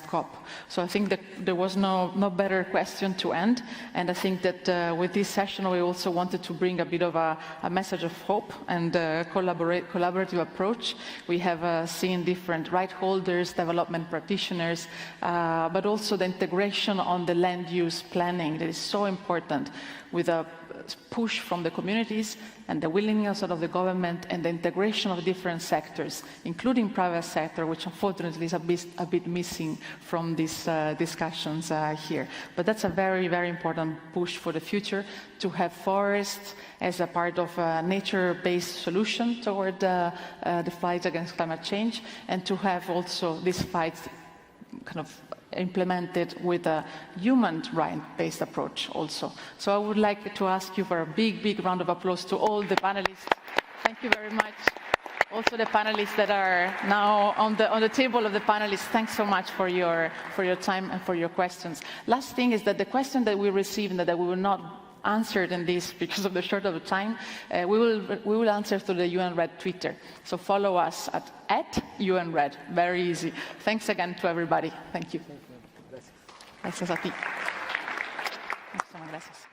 Speaker 1: COP. So I think that there was no better question to end, and I think that with this session we also wanted to bring a bit of a message of hope and collaborative approach. We have seen different right holders, development practitioners, but also the integration on the land use planning that is so important, with a push from the communities and the willingness of the government and the integration of different sectors, including private sector, which unfortunately is a bit missing from these discussions here. But that's a very, very important push for the future, to have forests as a part of a nature-based solution toward the fight against climate change, and to have also this fight kind of implemented with a human right-based approach also. So I would like to ask you for a big, big round of applause to all the panelists. Thank you very much. Also the panelists that are now on the table of the panelists, thanks so much for your time and for your questions. Last thing is that the question that we received and that we will not answered in this because of the short of time, we will answer through the UN Red Twitter. So follow us at UN Red. Very easy. Thanks again to everybody. Thank you. Gracias a ti. Muchísimas gracias.